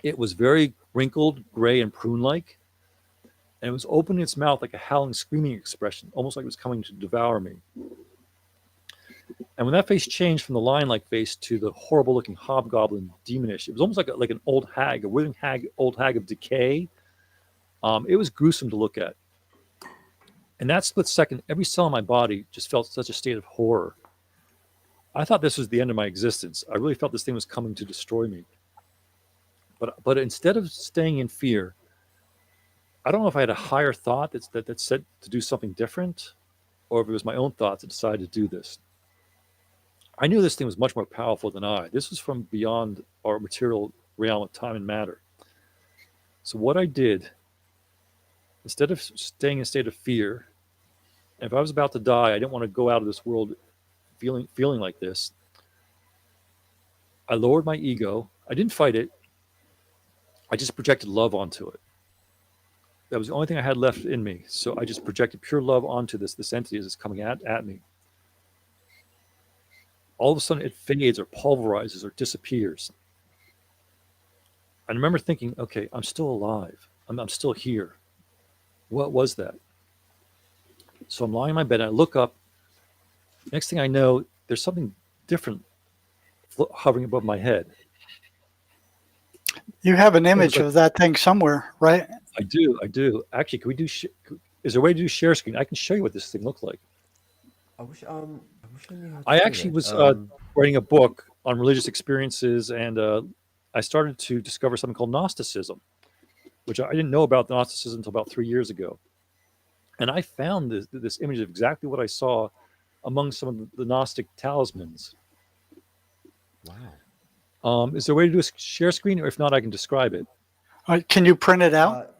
It was very wrinkled, gray, and prune-like, and it was opening its mouth like a howling, screaming expression, almost like it was coming to devour me. And when that face changed from the lion-like face to the horrible-looking hobgoblin demonish, it was almost like an old hag, a withering old hag of decay. It was gruesome to look at. In that split second, every cell in my body just felt such a state of horror. I thought this was the end of my existence. I really felt this thing was coming to destroy me. But instead of staying in fear, I don't know if I had a higher thought that said to do something different, or if it was my own thoughts that decided to do this. I knew this thing was much more powerful than I. This was from beyond our material realm of time and matter. So what I did, instead of staying in a state of fear, and if I was about to die, I didn't want to go out of this world feeling like this. I lowered my ego. I didn't fight it. I just projected love onto it. That was the only thing I had left in me. So I just projected pure love onto this entity as it's coming at me. All of a sudden it fades or pulverizes or disappears. I remember thinking, okay, I'm still alive. I'm still here. What was that? So I'm lying in my bed and I look up. Next thing I know, there's something different hovering above my head. You have an image of that thing somewhere, right? I do. Actually, can we do? Is there a way to do share screen? I can show you what this thing looked like. I wish I knew how to I do actually it. was writing a book on religious experiences, and I started to discover something called Gnosticism, which I didn't know about Gnosticism until about 3 years ago. And I found this image of exactly what I saw among some of the Gnostic talismans. Wow. Is there a way to do a share screen, or if not, I can describe it? Can you print it out?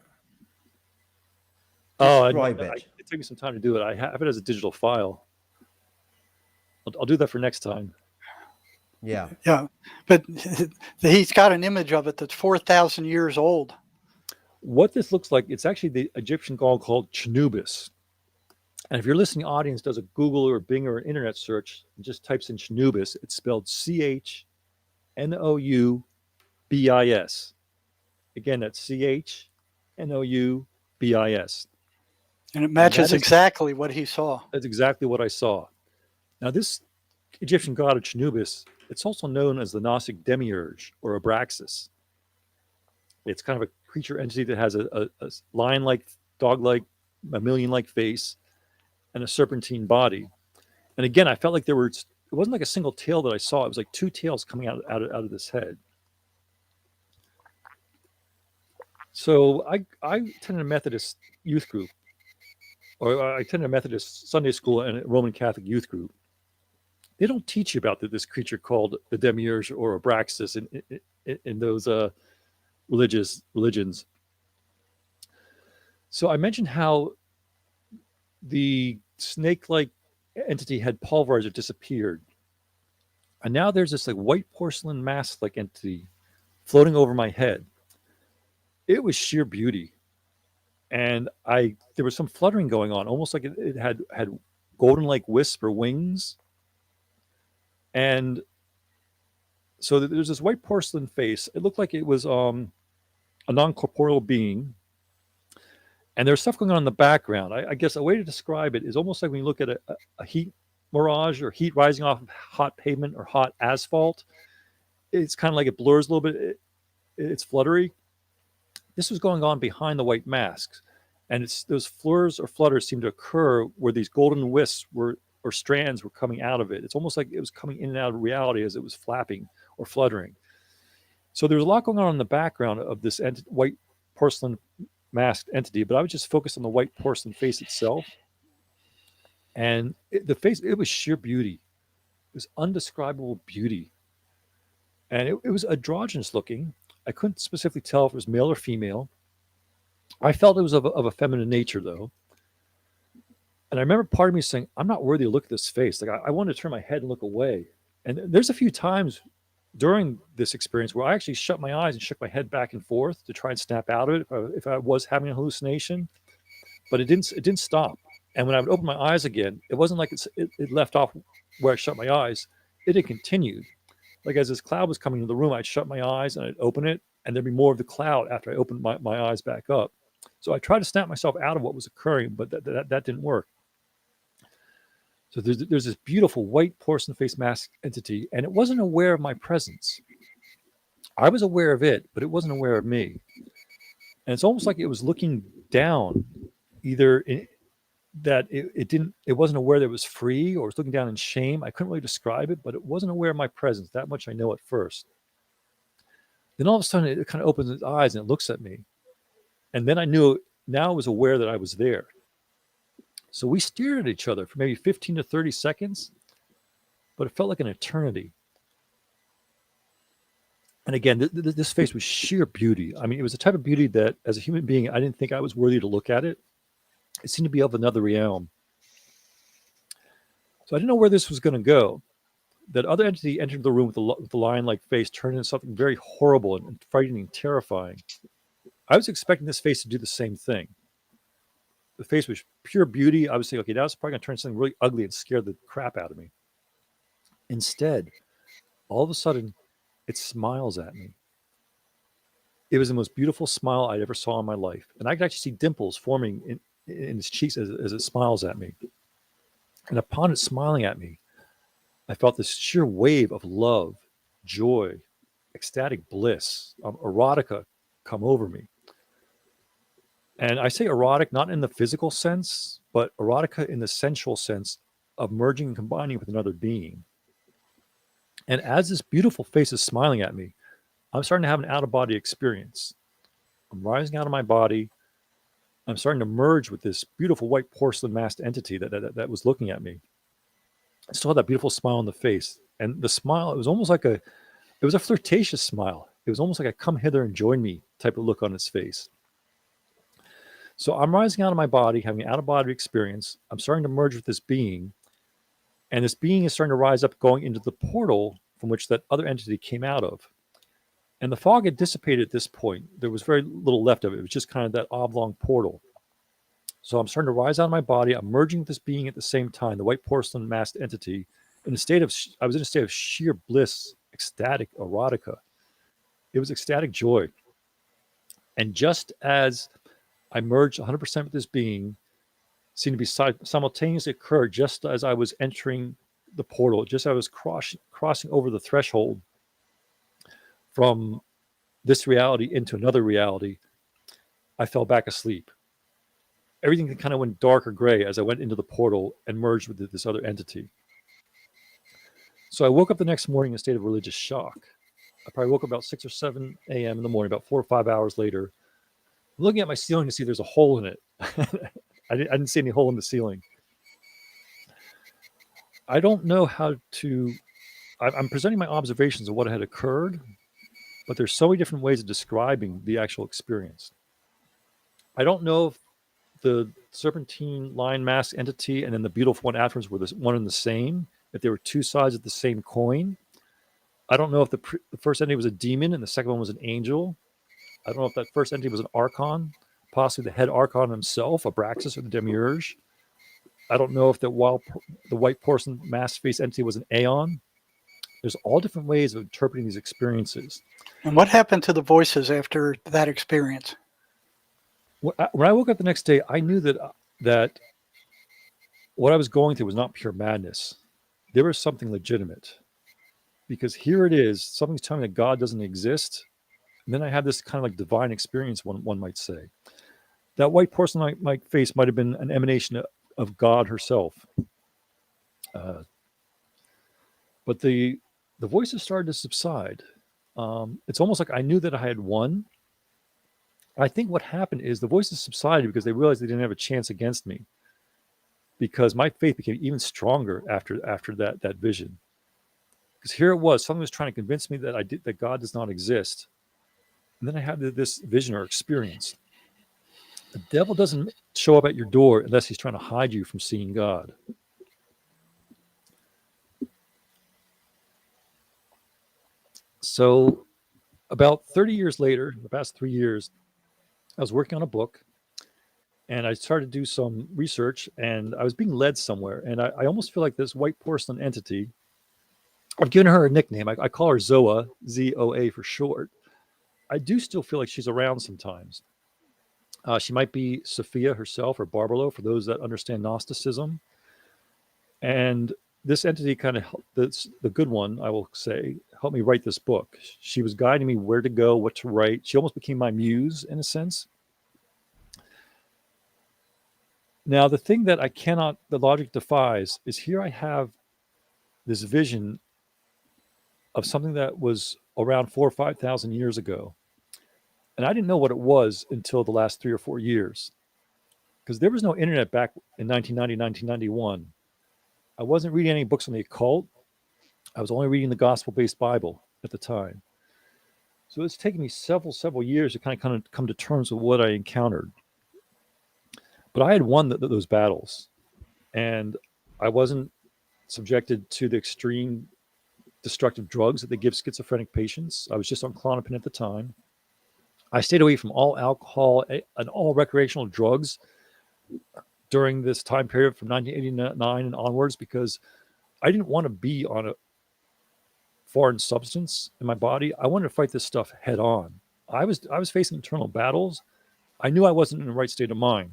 Describe it. It took me some time to do it. I have it as a digital file. I'll do that for next time. Yeah. Yeah, but he's got an image of it that's 4,000 years old. What this looks like, it's actually the Egyptian god called Chnubis. And if your listening audience does a Google or Bing or an internet search, and just types in Chnubis, it's spelled Chnoubis. Again, that's Chnoubis. And it matches exactly what he saw. That's exactly what I saw. Now, this Egyptian god of Chnubis, it's also known as the Gnostic demiurge or Abraxas. It's kind of a creature entity that has a lion-like, dog-like, mammalian-like face and a serpentine body. And again, I felt like it wasn't like a single tail that I saw. It was like two tails coming out of this head. So I attended a Methodist youth group, or I attended a Methodist Sunday school and a Roman Catholic youth group. They don't teach you about this creature called the demiurge or Abraxas in those religions. So I mentioned how the snake-like entity had pulverized or disappeared. And now there's this like white porcelain mask-like entity floating over my head. It was sheer beauty. And there was some fluttering going on, almost like it had golden-like wisp or wings. And so there's this white porcelain face. It looked like it was a non-corporeal being. And there's stuff going on in the background. I guess a way to describe it is almost like when you look at a heat mirage or heat rising off of hot pavement or hot asphalt. It's kind of like it blurs a little bit. It's fluttery. This was going on behind the white masks. And those flurs or flutters seem to occur where these golden wisps or strands were coming out of it. It's almost like it was coming in and out of reality as it was flapping or fluttering. So there's a lot going on in the background of this white porcelain masked entity, but I was just focused on the white porcelain face itself. And the face, it was sheer beauty. It was undescribable beauty. And it was androgynous looking. I couldn't specifically tell if it was male or female. I felt it was of a feminine nature, though. And I remember part of me saying, I'm not worthy to look at this face. Like I wanted to turn my head and look away. And there's a few times during this experience where I actually shut my eyes and shook my head back and forth to try and snap out of it if I was having a hallucination. But it didn't stop. And when I would open my eyes again, it wasn't like it left off where I shut my eyes. It had continued. Like as this cloud was coming into the room, I'd shut my eyes and I'd open it, and there'd be more of the cloud after I opened my eyes back up. So I tried to snap myself out of what was occurring, but that didn't work. So there's this beautiful white porcelain face mask entity, and it wasn't aware of my presence. I was aware of it, but it wasn't aware of me. And it's almost like it was looking down, either that it wasn't aware that it was free or was looking down in shame. I couldn't really describe it, but it wasn't aware of my presence. That much I know at first. Then all of a sudden it kind of opens its eyes and it looks at me. And then I knew now it was aware that I was there. So we stared at each other for maybe 15 to 30 seconds, but it felt like an eternity. And again, this face was sheer beauty. I mean, it was a type of beauty that as a human being, I didn't think I was worthy to look at it. It seemed to be of another realm. So I didn't know where this was going to go. That other entity entered the room with the lion-like face, turned into something very horrible and frightening and terrifying. I was expecting this face to do the same thing. The face was pure beauty. I was thinking, okay, now it's probably going to turn something really ugly and scare the crap out of me. Instead, all of a sudden, it smiles at me. It was the most beautiful smile I'd ever saw in my life. And I could actually see dimples forming in its cheeks as it smiles at me. And upon it smiling at me, I felt this sheer wave of love, joy, ecstatic bliss, erotica come over me. And I say erotic not in the physical sense, but erotica in the sensual sense of merging and combining with another being. And as this beautiful face is smiling at me, I'm starting to have an out-of-body experience. I'm rising out of my body. I'm starting to merge with this beautiful white porcelain masked entity that was looking at me. I still had that beautiful smile on the face. And the smile, it was almost like it was a flirtatious smile. It was almost like a come hither and join me type of look on its face. So I'm rising out of my body, having an out-of-body experience. I'm starting to merge with this being. And this being is starting to rise up, going into the portal from which that other entity came out of. And the fog had dissipated at this point. There was very little left of it. It was just kind of that oblong portal. So I'm starting to rise out of my body. I'm merging with this being at the same time, the white porcelain masked entity. I was in a state of sheer bliss, ecstatic erotica. It was ecstatic joy. And just as I merged 100% with this being, seemed to be simultaneously occurred just as I was entering the portal, just as I was crossing over the threshold from this reality into another reality, I fell back asleep. Everything kind of went dark or gray as I went into the portal and merged with this other entity. So I woke up the next morning in a state of religious shock. I probably woke up about 6 or 7 a.m. in the morning, about 4 or 5 hours later, looking at my ceiling to see there's a hole in it. I didn't see any hole in the ceiling. I don't know how to... I'm presenting my observations of what had occurred, but there's so many different ways of describing the actual experience. I don't know if the serpentine lion mask entity and then the beautiful one afterwards were one and the same, if they were two sides of the same coin. I don't know if the first entity was a demon and the second one was an angel. I don't know if that first entity was an archon, possibly the head archon himself, Abraxas or the demiurge. I don't know if the white porcelain mask face entity was an aeon. There's all different ways of interpreting these experiences. And what happened to the voices after that experience? When I woke up the next day, I knew that what I was going through was not pure madness. There was something legitimate. Because here it is, something's telling me that God doesn't exist. And then I had this kind of like divine experience, one might say. That white porcelain like face might have been an emanation of God herself. But the voices started to subside. It's almost like I knew that I had won. I think what happened is the voices subsided because they realized they didn't have a chance against me. Because my faith became even stronger after that vision. Because here it was, something was trying to convince me that God does not exist. And then I had this vision or experience. The devil doesn't show up at your door unless he's trying to hide you from seeing God. So about 30 years later, the past 3 years, I was working on a book and I started to do some research and I was being led somewhere. And I almost feel like this white porcelain entity, I've given her a nickname. I call her Zoa, Z-O-A for short. I do still feel like she's around sometimes. She might be Sophia herself or Barbaro for those that understand Gnosticism. And this entity kind of, the good one, I will say, helped me write this book. She was guiding me where to go, what to write. She almost became my muse in a sense. Now, the thing that the logic defies is here I have this vision of something that was around 4,000 or 5,000 years ago. And I didn't know what it was until the last 3 or 4 years, because there was no internet back in 1990, 1991. I wasn't reading any books on the occult. I was only reading the gospel-based Bible at the time. So it's taken me several years to kind of come to terms with what I encountered. But I had won those battles, and I wasn't subjected to the extreme destructive drugs that they give schizophrenic patients. I was just on Klonopin at the time. I stayed away from all alcohol and all recreational drugs during this time period from 1989 and onwards, because I didn't want to be on a foreign substance in my body. I wanted to fight this stuff head on. I was facing internal battles. I knew I wasn't in the right state of mind.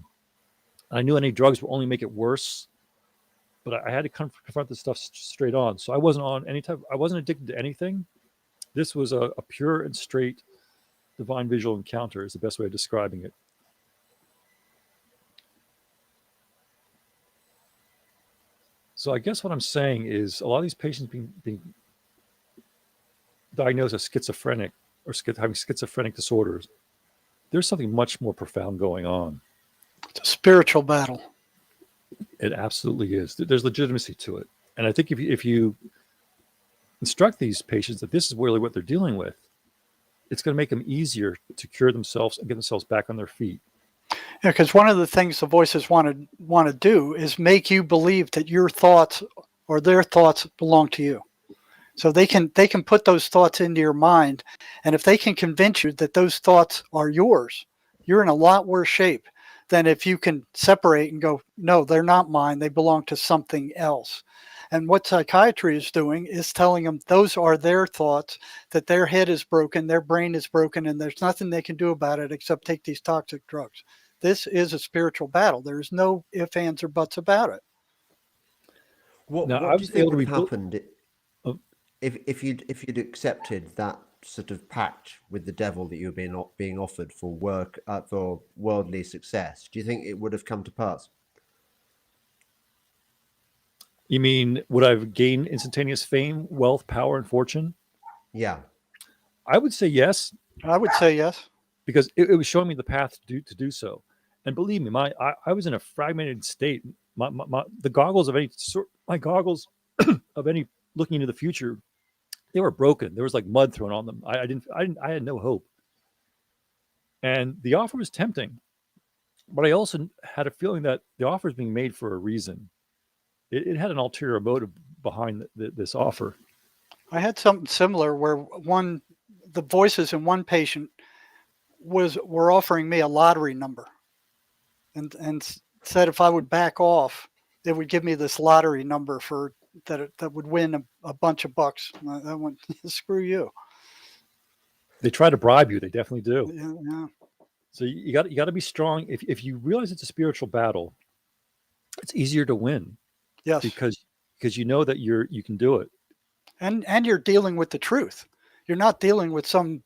I knew any drugs would only make it worse, but I had to confront this stuff straight on. So I wasn't on I wasn't addicted to anything. This was a pure and straight divine visual encounter is the best way of describing it. So I guess what I'm saying is a lot of these patients being diagnosed as schizophrenic or having schizophrenic disorders, there's something much more profound going on. It's a spiritual battle. It absolutely is. There's legitimacy to it. And I think if you instruct these patients that this is really what they're dealing with, it's going to make them easier to cure themselves and get themselves back on their feet. Yeah, because one of the things the voices want to do is make you believe that your thoughts or their thoughts belong to you. So they can put those thoughts into your mind, and if they can convince you that those thoughts are yours, you're in a lot worse shape than if you can separate and go, no, they're not mine. They belong to something else. And what psychiatry is doing is telling them those are their thoughts, that their head is broken, their brain is broken, and there's nothing they can do about it except take these toxic drugs. This is a spiritual battle. There's no ifs, ands, or buts about it. What do you think would have happened if you'd accepted that sort of pact with the devil that you were being offered for work for worldly success? Do you think it would have come to pass? You mean, would I have gained instantaneous fame, wealth, power, and fortune? Yeah. I would say yes. I would say yes. Because it was showing me the path to do so. And believe me, I was in a fragmented state. The goggles of any sort, my goggles of any looking into the future, they were broken. There was like mud thrown on them. I had no hope. And the offer was tempting, but I also had a feeling that the offer is being made for a reason. It had an ulterior motive behind this offer. I had something similar where the voices in one patient were offering me a lottery number, and said if I would back off, it would give me this lottery number that would win a bunch of bucks. I went, screw you. They try to bribe you. They definitely do. Yeah. So you got to be strong. If you realize it's a spiritual battle, it's easier to win. Yes. Because you know that you can do it. And you're dealing with the truth. You're not dealing with some,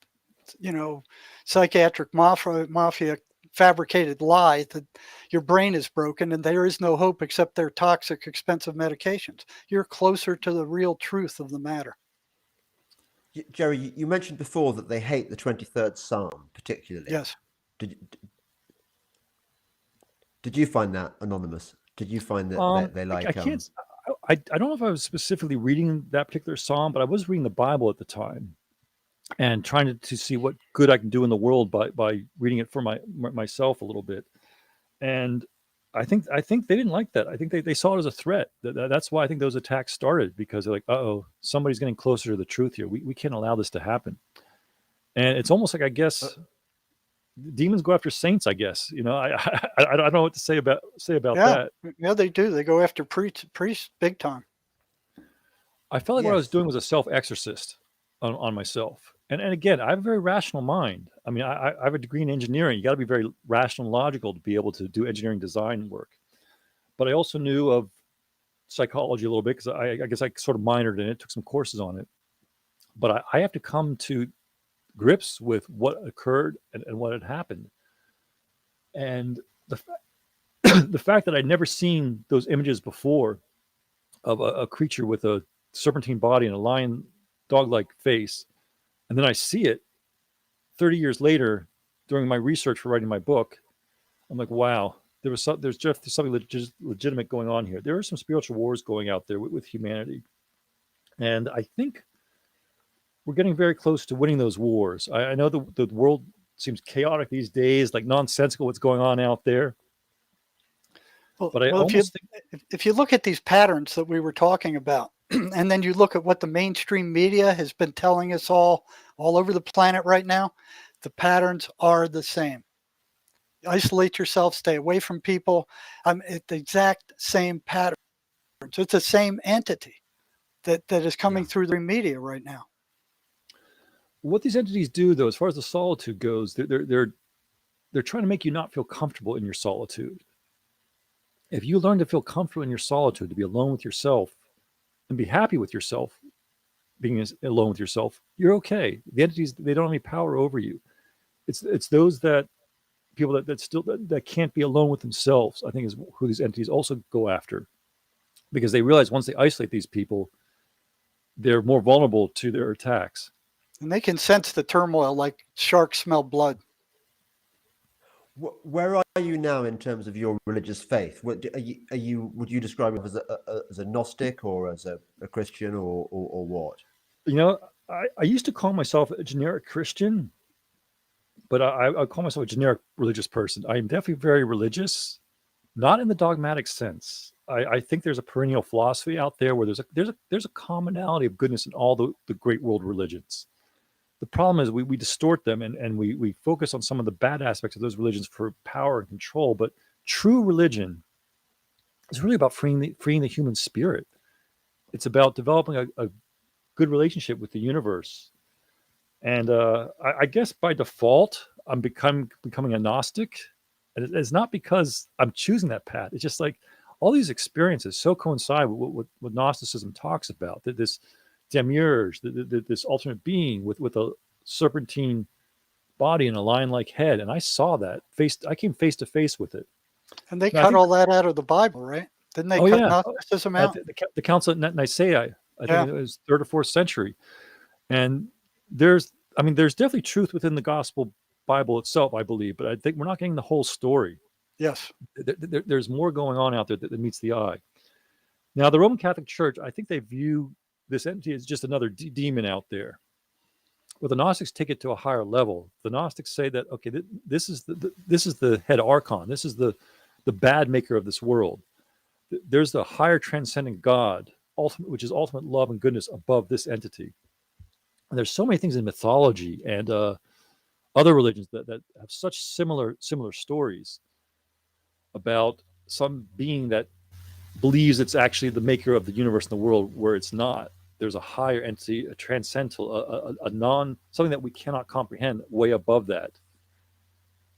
psychiatric mafia fabricated lie that your brain is broken and there is no hope except their toxic, expensive medications. You're closer to the real truth of the matter. Jerry, you mentioned before that they hate the 23rd Psalm particularly. Yes. Did you find that anonymous? Did you find that they like? I don't know if I was specifically reading that particular psalm, but I was reading the Bible at the time and trying to see what good I can do in the world by reading it for myself a little bit. And I think they didn't like that. I think they saw it as a threat. That's why I think those attacks started, because they're like, uh-oh, somebody's getting closer to the truth here. We can't allow this to happen. And it's almost like, I guess, demons go after saints, I guess. I don't know what to say about that. Yeah, they do. They go after priests big time. I felt like what I was doing was a self-exorcist on myself. And again, I have a very rational mind. I mean, I have a degree in engineering. You got to be very rational and logical to be able to do engineering design work. But I also knew of psychology a little bit, because I guess I sort of minored in it, took some courses on it. But I have to come to grips with what occurred and what had happened. And the the fact that I'd never seen those images before of a creature with a serpentine body and a lion dog-like face, and then I see it 30 years later during my research for writing my book, I'm like, wow, there's just something legitimate going on here. There are some spiritual wars going out there with humanity. And I think we're getting very close to winning those wars. I know the world seems chaotic these days, like nonsensical what's going on out there. But if you look at these patterns that we were talking about, and then you look at what the mainstream media has been telling us all over the planet right now, the patterns are the same. Isolate yourself, stay away from people. It's the exact same pattern. So it's the same entity that is coming through the media right now. What these entities do, though, as far as the solitude goes, they're trying to make you not feel comfortable in your solitude. If you learn to feel comfortable in your solitude, to be alone with yourself, and be happy with yourself, being alone with yourself, you're okay. The entities, they don't have any power over you. It's those people that can't be alone with themselves, I think, is who these entities also go after, because they realize once they isolate these people, they're more vulnerable to their attacks. And they can sense the turmoil like sharks smell blood. Where are you now in terms of your religious faith? Would you describe it as a Gnostic or as a Christian or what? You know, I used to call myself a generic Christian, but I call myself a generic religious person. I am definitely very religious, not in the dogmatic sense. I think there's a perennial philosophy out there where there's a commonality of goodness in all the great world religions. The problem is we distort them and we focus on some of the bad aspects of those religions for power and control. But true religion is really about freeing the human spirit. It's about developing a good relationship with the universe. And I guess by default, I'm becoming a Gnostic. And it's not because I'm choosing that path. It's just like all these experiences so coincide with what Gnosticism talks about. That this demiurge, this alternate being with a serpentine body and a lion-like head. And I saw that. I came face to face with it. And they cut all that out of the Bible, right? Didn't they cut Gnosticism out? The Council at Nicaea, I think it was 3rd or 4th century. And there's definitely truth within the gospel Bible itself, I believe, but I think we're not getting the whole story. Yes. There's more going on out there that meets the eye. Now, the Roman Catholic Church, I think they view this entity as just another demon out there. Well, the Gnostics take it to a higher level. The Gnostics say that, okay, this is the head archon. This is the bad maker of this world. There's the higher transcendent God, which is ultimate love and goodness above this entity. And there's so many things in mythology and other religions that have such similar stories about some being that believes it's actually the maker of the universe and the world, where it's not. There's a higher entity, a transcendental, something that we cannot comprehend, way above that.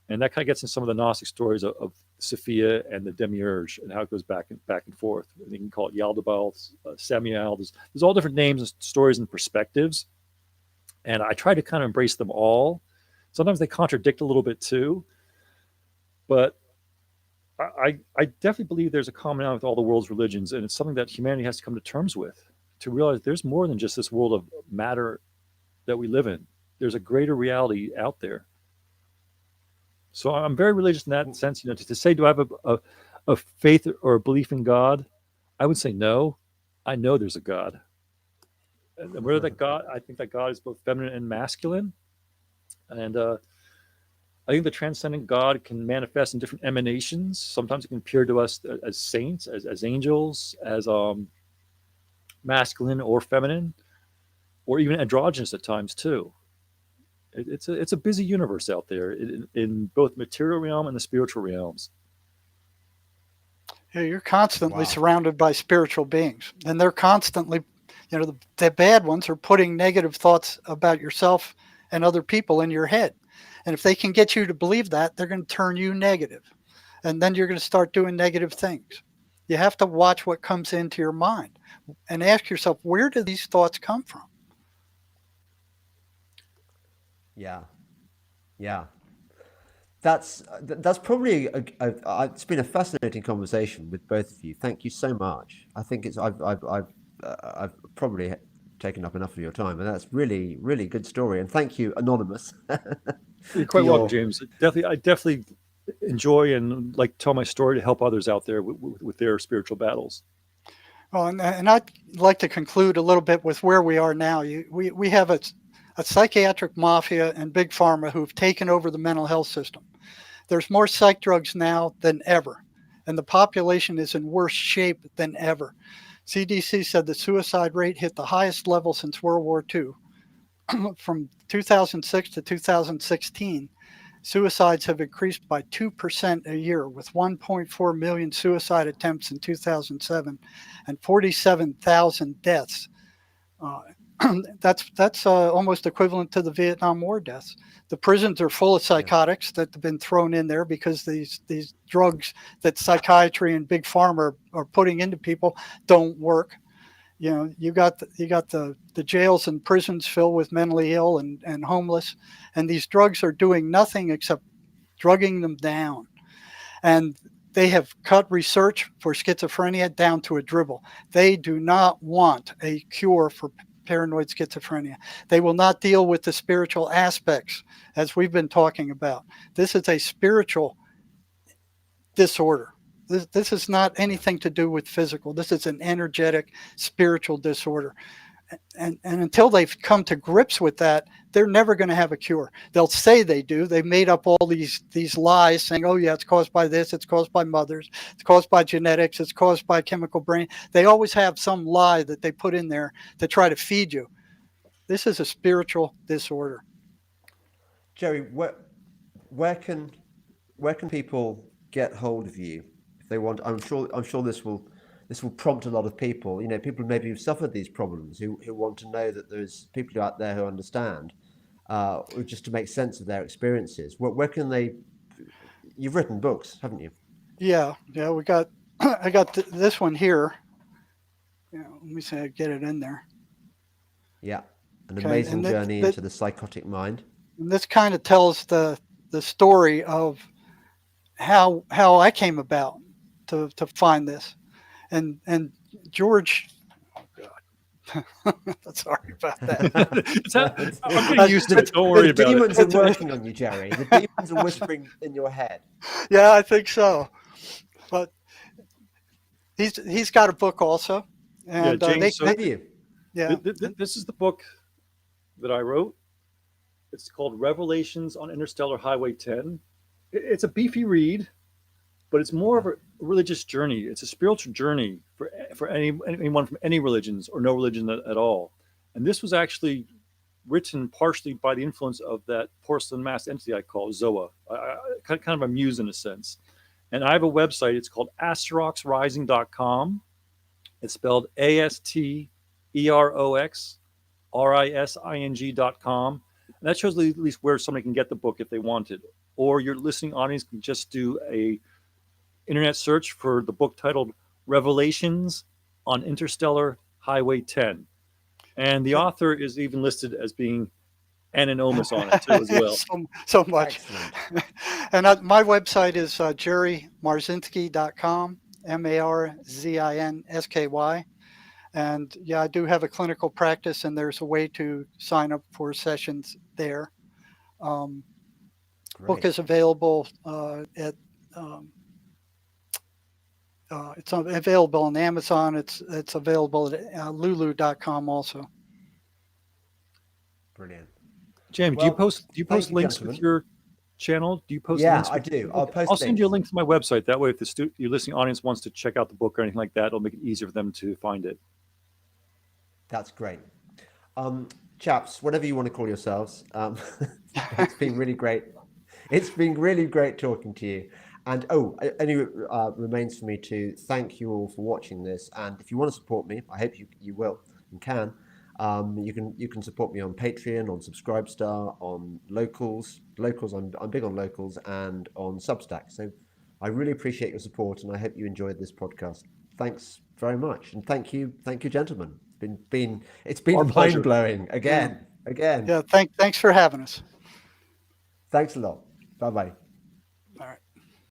And that kind of gets in some of the Gnostic stories of Sophia and the demiurge and how it goes back and forth. You can call it Yaldabaoth, Samael. There's all different names and stories and perspectives. And I try to kind of embrace them all. Sometimes they contradict a little bit too. But I definitely believe there's a commonality with all the world's religions, and it's something that humanity has to come to terms with, to realize there's more than just this world of matter that we live in. There's a greater reality out there. So I'm very religious in that sense. You know, to say, do I have a faith or a belief in God? I would say no. I know there's a God. And where that God, I think that God is both feminine and masculine. And I think the transcendent God can manifest in different emanations. Sometimes it can appear to us as saints, as angels, as masculine or feminine, or even androgynous at times too. It's a busy universe out there in both material realm and the spiritual realms. Yeah, you're constantly surrounded by spiritual beings, and they're constantly, the bad ones are putting negative thoughts about yourself and other people in your head. And if they can get you to believe that, they're going to turn you negative. And then you're going to start doing negative things. You have to watch what comes into your mind and ask yourself, where do these thoughts come from? Yeah. that's probably it's been a fascinating conversation with both of you. Thank you so much. I think I've probably taken up enough of your time, and that's really, really good story. And thank you, Anonymous. You're quite welcome, James. I definitely enjoy and like tell my story to help others out there with their spiritual battles. Well, and I'd like to conclude a little bit with where we are now. We have a psychiatric mafia and big pharma who've taken over the mental health system. There's more psych drugs now than ever, and the population is in worse shape than ever. CDC said the suicide rate hit the highest level since World War II. From 2006 to 2016, suicides have increased by 2% a year, with 1.4 million suicide attempts in 2007 and 47,000 deaths. That's almost equivalent to the Vietnam War deaths. The prisons are full of psychotics that have been thrown in there because these drugs that psychiatry and big pharma are putting into people don't work. You know, you got the jails and prisons filled with mentally ill and homeless, and these drugs are doing nothing except drugging them down. And they have cut research for schizophrenia down to a dribble. They do not want a cure for paranoid schizophrenia. They will not deal with the spiritual aspects, as we've been talking about. This is a spiritual disorder. This is not anything to do with physical. This is an energetic, spiritual disorder. And until they've come to grips with that, they're never going to have a cure. They'll say they do. They've made up all these lies saying, oh, yeah, it's caused by this. It's caused by mothers. It's caused by genetics. It's caused by chemical brain. They always have some lie that they put in there to try to feed you. This is a spiritual disorder. Jerry, where can people get hold of you if they want? I'm sure this will prompt a lot of people. You know, people maybe who've suffered these problems who want to know that there's people out there who understand, or just to make sense of their experiences. Where can they? You've written books, haven't you? Yeah. I got this one here. Yeah, let me see. I get it in there. Yeah, an amazing journey into the psychotic mind. And this kind of tells the story of how I came about to find this. And George, oh God, sorry about that. I'm getting used to it. Don't worry about it. The demons are working on you, Jerry. The demons are whispering in your head. Yeah, I think so. But he's got a book also. And yeah, James, this is the book that I wrote. It's called Revelations on Interstellar Highway 10. It's a beefy read, but it's more of a religious journey. It's a spiritual journey for anyone from any religions or no religion at all. And this was actually written partially by the influence of that porcelain mask entity I call Zoa. I kind of a muse in a sense. And I have a website. It's called astroxrising.com. It's spelled ASTEROXRISING.com. And that shows at least where somebody can get the book if they want it. Or your listening audience can just do a internet search for the book titled Revelations on Interstellar Highway 10. And the author is even listed as being anonymous on it too as well. so much. And my website is jerrymarzinsky.com, MARZINSKY. And yeah, I do have a clinical practice, and there's a way to sign up for sessions there. Book is available at it's available on Amazon. It's available at lulu.com also. Brilliant. James, do you post links with your channel? Do you post links? Yeah, I do. I'll send you a link to my website. That way, if your listening audience wants to check out the book or anything like that, it'll make it easier for them to find it. That's great. Chaps, whatever you want to call yourselves, it's been really great. It's been really great talking to you. And only remains for me to thank you all for watching this. And if you want to support me, I hope you will and can. You can support me on Patreon, on Subscribestar, on Locals. I'm big on Locals, and on Substack. So I really appreciate your support, and I hope you enjoyed this podcast. Thanks very much, and thank you, gentlemen. It's been mind blowing again. Yeah. Thanks for having us. Thanks a lot. Bye bye.